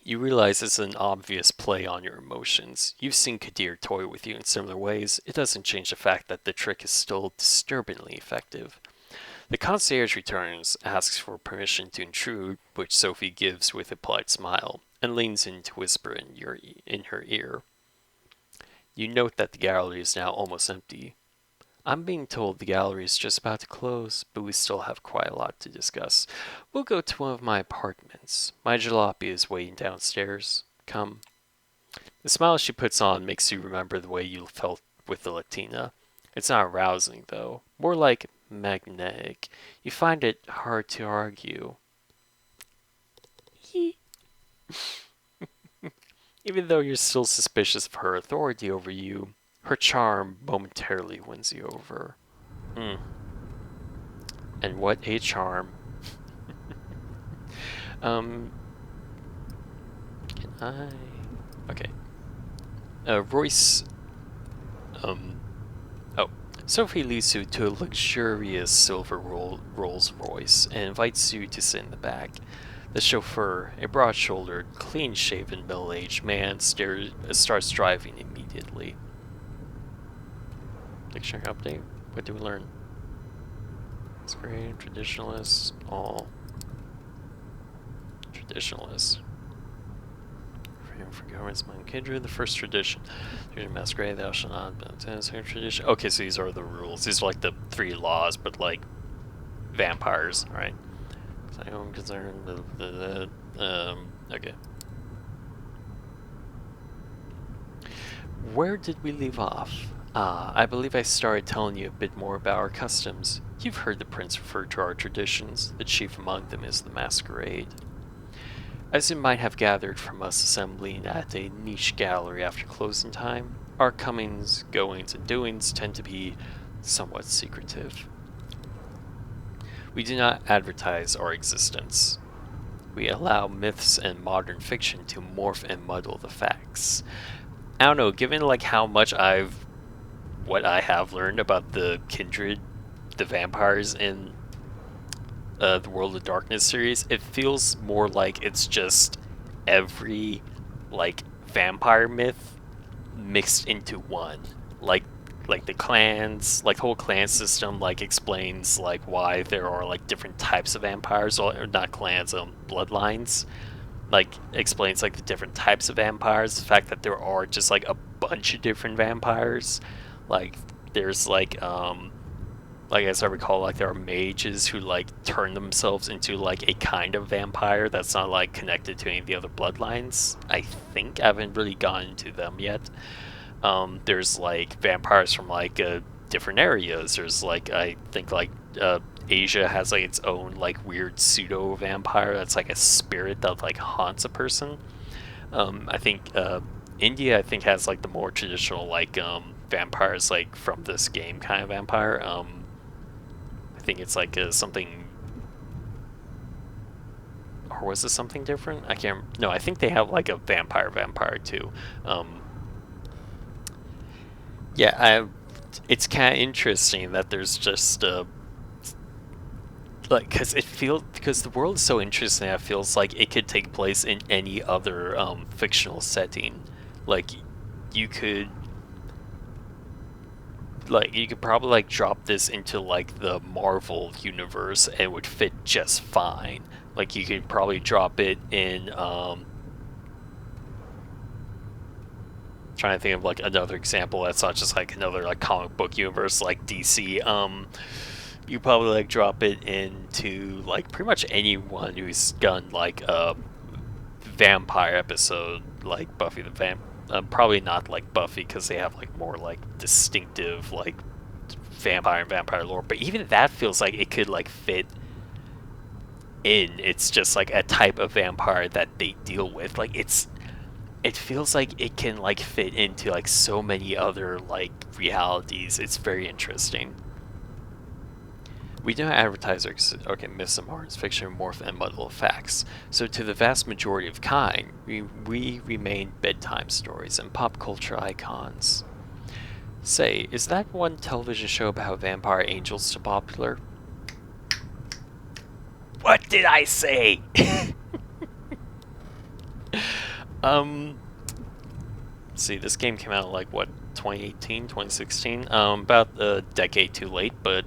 You realize it's an obvious play on your emotions. You've seen Kadir toy with you in similar ways. It doesn't change the fact that the trick is still disturbingly effective. The concierge returns, asks for permission to intrude, which Sophie gives with a polite smile, and leans in to whisper in her ear. You note that the gallery is now almost empty. I'm being told the gallery is just about to close, but we still have quite a lot to discuss. We'll go to one of my apartments. My jalopy is waiting downstairs. Come. The smile she puts on makes you remember the way you felt with the Latina. It's not arousing, though. More like magnetic. You find it hard to argue. Even though you're still suspicious of her authority over you, her charm momentarily wins you over. And what a charm. Can I... Okay. Royce... Oh. Sophie leads you to a luxurious silver Rolls Royce and invites you to sit in the back. The chauffeur, a broad-shouldered, clean-shaven, middle-aged man, starts driving immediately. Dictionary update. What did we learn? Masquerade, traditionalists, all. Traditionalists. Freedom for governments among kindred, the first tradition. Masquerade, thou shalt not. Tradition. Okay, so these are the rules. These are like the 3 laws, but like vampires, right? So I'm concerned. Okay. Where did we leave off? I believe I started telling you a bit more about our customs. You've heard the prince refer to our traditions. The chief among them is the masquerade. As you might have gathered from us assembling at a niche gallery after closing time, our comings, goings, and doings tend to be somewhat secretive. We do not advertise our existence. We allow myths and modern fiction to morph and muddle the facts. I don't know, given like how much what I have learned about the kindred, the vampires in the World of Darkness series, it feels more like it's just every like vampire myth mixed into one. Like the clans, like the whole clan system like explains like why there are like different types of vampires, or not clans, bloodlines. Like explains like the different types of vampires, the fact that there are just like a bunch of different vampires. Like there's like as I recall, like there are mages who like turn themselves into like a kind of vampire that's not like connected to any of the other bloodlines. I think I haven't really gone into them yet. There's like vampires from like different areas. There's like I think like Asia has like its own like weird pseudo vampire that's like a spirit that like haunts a person. I think India I think has like the more traditional like vampires like from this game kind of vampire. I think it's like something, or was this something different? I can't. No, I think they have like a vampire too. Yeah, it's kind of interesting that there's just like because the world is so interesting. It feels like it could take place in any other fictional setting. Like you could like, you could probably like drop this into like the Marvel universe and it would fit just fine. Like, you could probably drop it in trying to think of like another example that's not just like another like comic book universe like DC. You probably like drop it into like pretty much anyone who's done like a vampire episode, like Buffy the probably not like Buffy because they have like more like distinctive like vampire and vampire lore, but even that feels like it could like fit in. It's just like a type of vampire that they deal with. Like, it feels like it can like fit into like so many other like realities. It's very interesting. We do not advertise our myths and morals, fiction, morph, and muddle of facts. So to the vast majority of kind, we remain bedtime stories and pop culture icons. Say, is that one television show about how vampire angels so popular? What did I say? See, this game came out like what, 2018, 2016? About a decade too late, but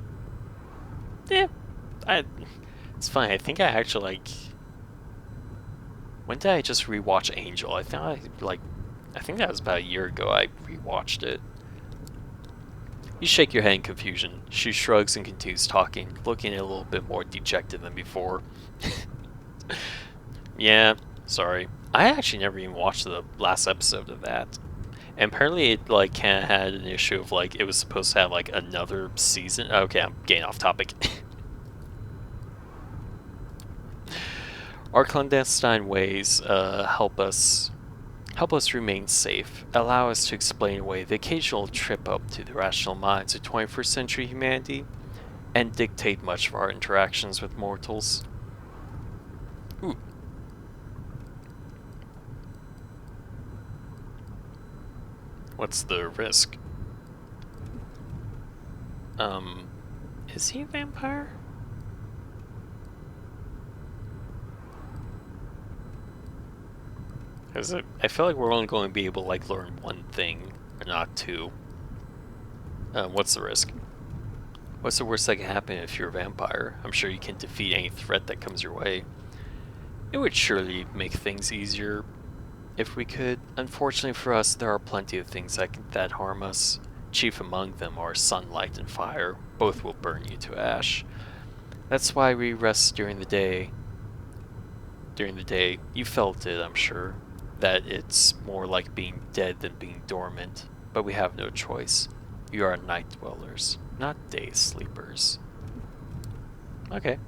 yeah, it's fine. I think I actually like. When did I just rewatch Angel? I think that was about a year ago. I rewatched it. You shake your head in confusion. She shrugs and continues talking, looking a little bit more dejected than before. Yeah, sorry. I actually never even watched the last episode of that. And apparently it like kind of had an issue of like it was supposed to have like another season. Okay, I'm getting off topic. Our clandestine ways help us remain safe, allow us to explain away the occasional trip up to the rational minds of 21st century humanity, and dictate much of our interactions with mortals. Ooh. What's the risk? Is he a vampire? I feel like we're only going to be able to like learn one thing, or not two. What's the risk? What's the worst that can happen if you're a vampire? I'm sure you can defeat any threat that comes your way. It would surely make things easier if we could. Unfortunately for us, there are plenty of things that harm us. Chief among them are sunlight and fire. Both will burn you to ash. That's why we rest during the day. During the day, you felt it, I'm sure. That it's more like being dead than being dormant. But we have no choice. You are night dwellers, not day sleepers. Okay.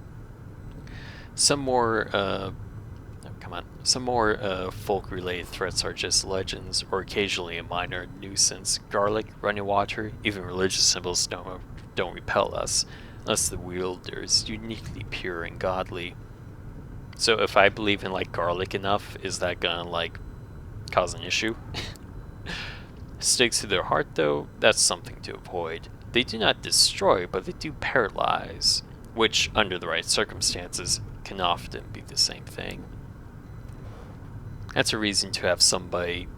Some more folk-related threats are just legends, or occasionally a minor nuisance. Garlic, running water, even religious symbols don't repel us, unless the wielder is uniquely pure and godly. So if I believe in like garlic enough, is that gonna like cause an issue? Sticks to their heart though, that's something to avoid. They do not destroy, but they do paralyze, which under the right circumstances can often be the same thing. That's a reason to have somebody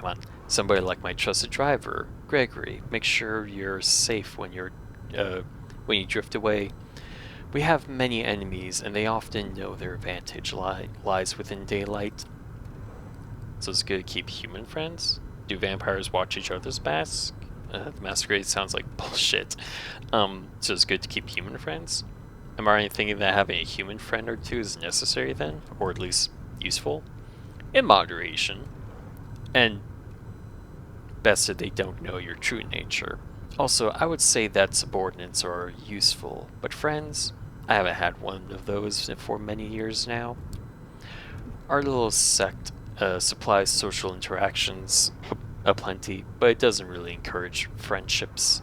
like my trusted driver, Gregory. Make sure you're safe when you drift away. We have many enemies, and they often know their advantage lies within daylight. So it's good to keep human friends? Do vampires watch each other's masks? The Masquerade sounds like bullshit. So it's good to keep human friends? Am I thinking that having a human friend or two is necessary then? Or at least useful? In moderation. And best that they don't know your true nature. Also, I would say that subordinates are useful, but friends? I haven't had one of those for many years now. Our little sect supplies social interactions aplenty, but it doesn't really encourage friendships.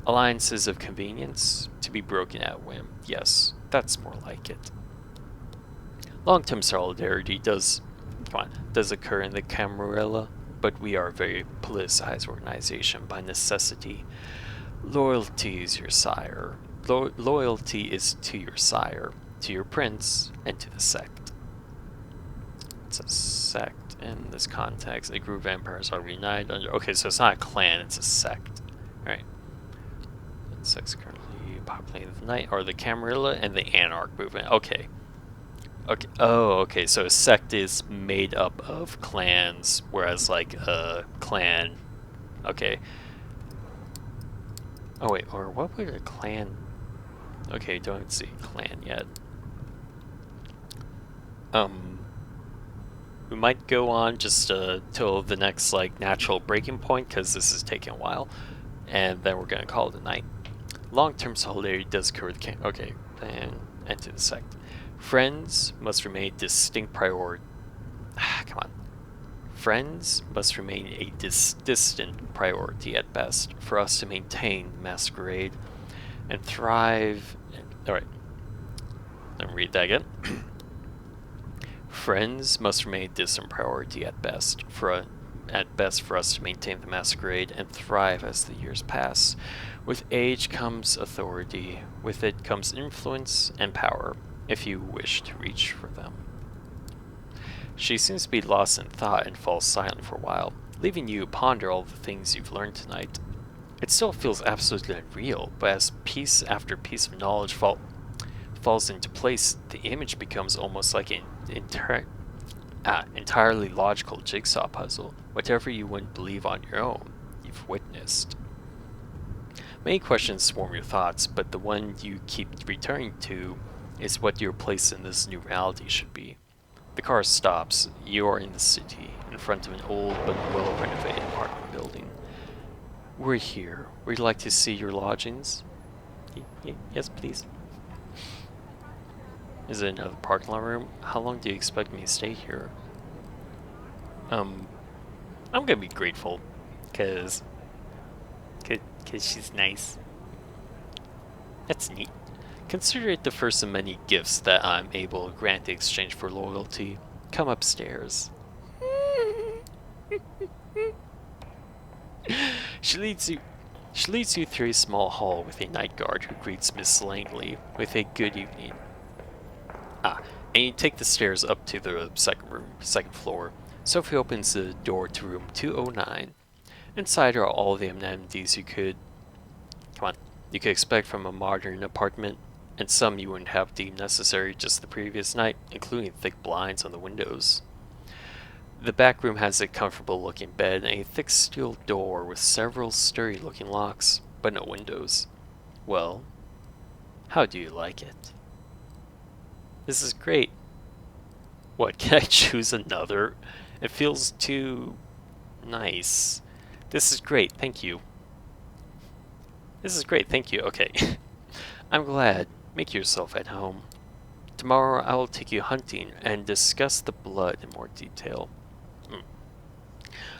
Alliances of convenience, to be broken at whim. Yes, that's more like it. Long-term solidarity does occur in the Camarilla, but we are a very politicized organization by necessity. Loyalty is your sire. Loyalty is to your sire, to your prince, and to the sect. It's a sect in this context. A group of vampires are reunited under... Okay, so it's not a clan, it's a sect. Alright. Sects currently populating the night are the Camarilla and the Anarch movement. Okay. Okay. Oh, okay. So a sect is made up of clans, whereas like a clan. Okay. Oh wait, or what would a clan? Okay, don't see clan yet. We might go on just till the next like natural breaking point, because this is taking a while, and then we're gonna call it a night. Long-term solidarity does occur with the okay, and enter the sect. Friends must remain distinct priority. Come on. Friends must remain a distant priority at best for us to maintain Masquerade and thrive. Alright, let me read that again. Friends must remain a distant priority at best for us to maintain the Masquerade and thrive as the years pass. With age comes authority, with it comes influence and power, if you wish to reach for them. She seems to be lost in thought and falls silent for a while, leaving you ponder all the things you've learned tonight. It still feels absolutely unreal, but as piece after piece of knowledge falls into place, the image becomes almost like an entirely logical jigsaw puzzle. Whatever you wouldn't believe on your own, you've witnessed. Many questions swarm your thoughts, but the one you keep returning to is what your place in this new reality should be. The car stops. You are in the city, in front of an old but well-renovated apartment building. We're here. Would you like to see your lodgings? Yes, please. Is it another parking lot room? How long do you expect me to stay here? I'm gonna be grateful, cause she's nice. That's neat. Consider it the first of many gifts that I'm able to grant in exchange for loyalty. Come upstairs. She leads you through a small hall with a night guard who greets Miss Langley with a good evening. And you take the stairs up to the second floor. Sophie opens the door to room 209. Inside are all the amenities you could expect from a modern apartment, and some you wouldn't have deemed necessary just the previous night, including thick blinds on the windows. The back room has a comfortable looking bed and a thick steel door with several sturdy looking locks, but no windows. Well, how do you like it? This is great. What, can I choose another? It feels too nice. This is great, thank you. This is great, thank you. Okay. I'm glad. Make yourself at home. Tomorrow I will take you hunting and discuss the blood in more detail.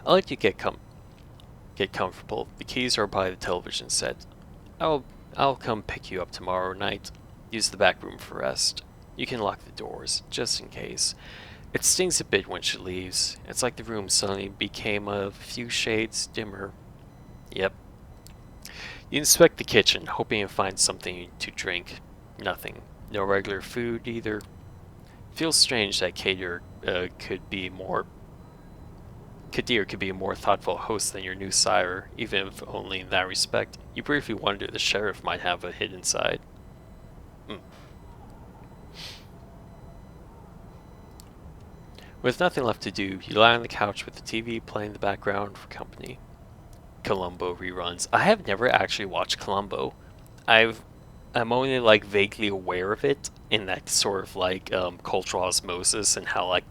I'll let you get comfortable. The keys are by the television set. I'll come pick you up tomorrow night. Use the back room for rest. You can lock the doors, just in case. It stings a bit when she leaves. It's like the room suddenly became a few shades dimmer. Yep. You inspect the kitchen, hoping to find something to drink. Nothing. No regular food either. Feels strange that Kadir could be a more thoughtful host than your new sire, even if only in that respect. You briefly wonder the sheriff might have a hidden side. With nothing left to do, you lie on the couch with the TV playing in the background for company. Columbo reruns. I have never actually watched Columbo. I'm only like vaguely aware of it in that sort of like cultural osmosis, and how like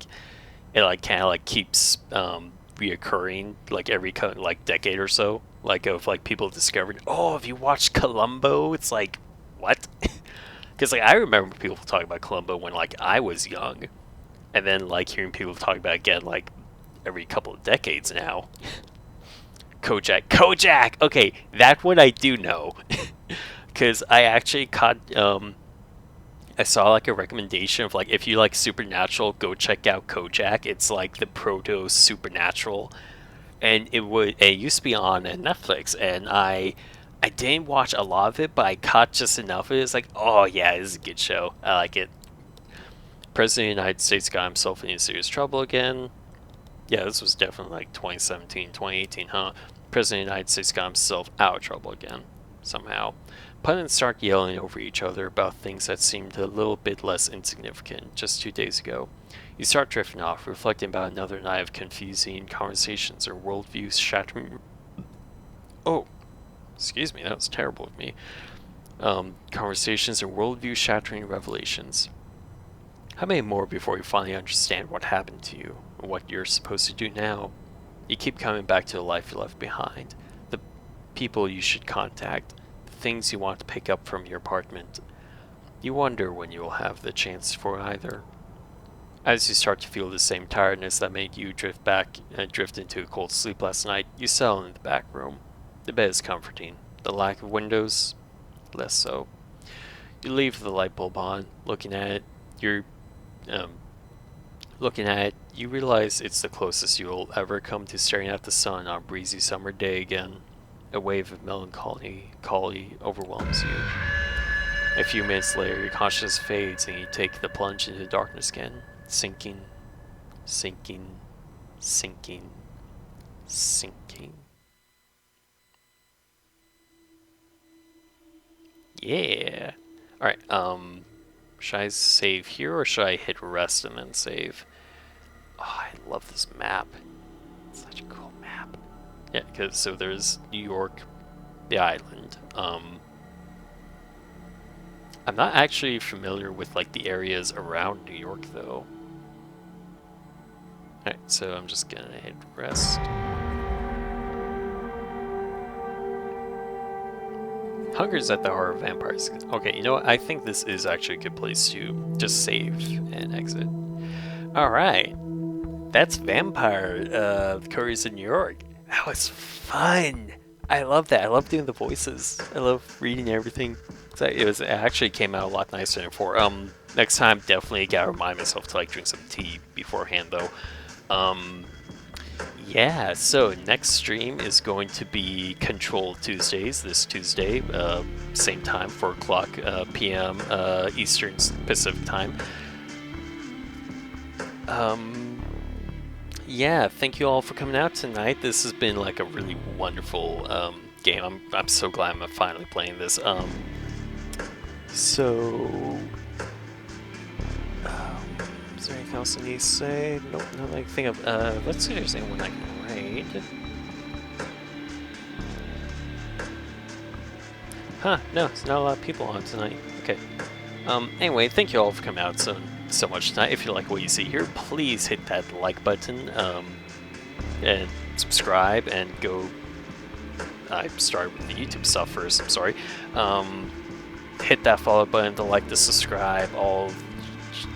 it like kind of like keeps reoccurring like every like decade or so. Like of like people discovered, oh, have you watched Columbo? It's like, what? Because like I remember people talking about Columbo when like I was young. And then, like, hearing people talk about it again, like, every couple of decades now. Kojak! Okay, that one I do know. Because I actually caught, I saw, like, a recommendation of, like, if you like Supernatural, go check out Kojak. It's, like, the proto-Supernatural. And it used to be on Netflix, and I didn't watch a lot of it, but I caught just enough of it. It's like, oh, yeah, this is a good show. I like it. President of the United States got himself into serious trouble again. Yeah, this was definitely like 2017, 2018, huh? President of the United States got himself out of trouble again. somehow. Pundits start yelling over each other about things that seemed a little bit less insignificant just 2 days ago. You start drifting off, reflecting about another night of confusing conversations or worldviews shattering. Oh, excuse me, that was terrible of me. Conversations and worldview shattering revelations. How many more before you finally understand what happened to you and what you're supposed to do now? You keep coming back to the life you left behind, the people you should contact, the things you want to pick up from your apartment. You wonder when you will have the chance for either. As you start to feel the same tiredness that made you drift into a cold sleep last night, you settle in the back room. The bed is comforting. The lack of windows, less so. You leave the light bulb on, looking at it. You realize it's the closest you'll ever come to staring at the sun on a breezy summer day again. A wave of melancholy overwhelms you. A few minutes later, your consciousness fades and you take the plunge into darkness again. Sinking, sinking, sinking, sinking. Yeah. Alright, should I save here or should I hit rest and then save? Oh, I love this map. It's such a cool map. Yeah, because so there's New York, the island. I'm not actually familiar with like the areas around New York though. Alright, so I'm just gonna hit rest. Hunger's at the heart of vampires. Okay, you know what? I think this is actually a good place to just save and exit. Alright. That's Vampire, the Coteries in New York. That was fun! I love that. I love doing the voices. I love reading everything. It actually came out a lot nicer than before. Next time, definitely gotta remind myself to like drink some tea beforehand though. Yeah, so next stream is going to be Control Tuesdays, this Tuesday, same time, 4 o'clock p.m. Eastern Pacific time. Yeah, thank you all for coming out tonight. This has been like a really wonderful game. I'm so glad I'm finally playing this. Is there anything else I need to say? Nope, nothing I can think of. Let's see if there's anyone I can raid. Huh, no, there's not a lot of people on tonight. Okay. Anyway, thank you all for coming out so much tonight. If you like what you see here, please hit that like button, and subscribe, and go... I started with the YouTube stuff first, I'm sorry. Hit that follow button to like to subscribe, all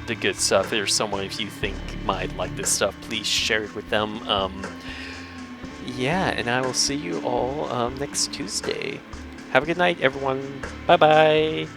the good stuff. If there's someone if you think might like this stuff, please share it with them. Yeah, and I will see you all next Tuesday. Have a good night, everyone. Bye-bye.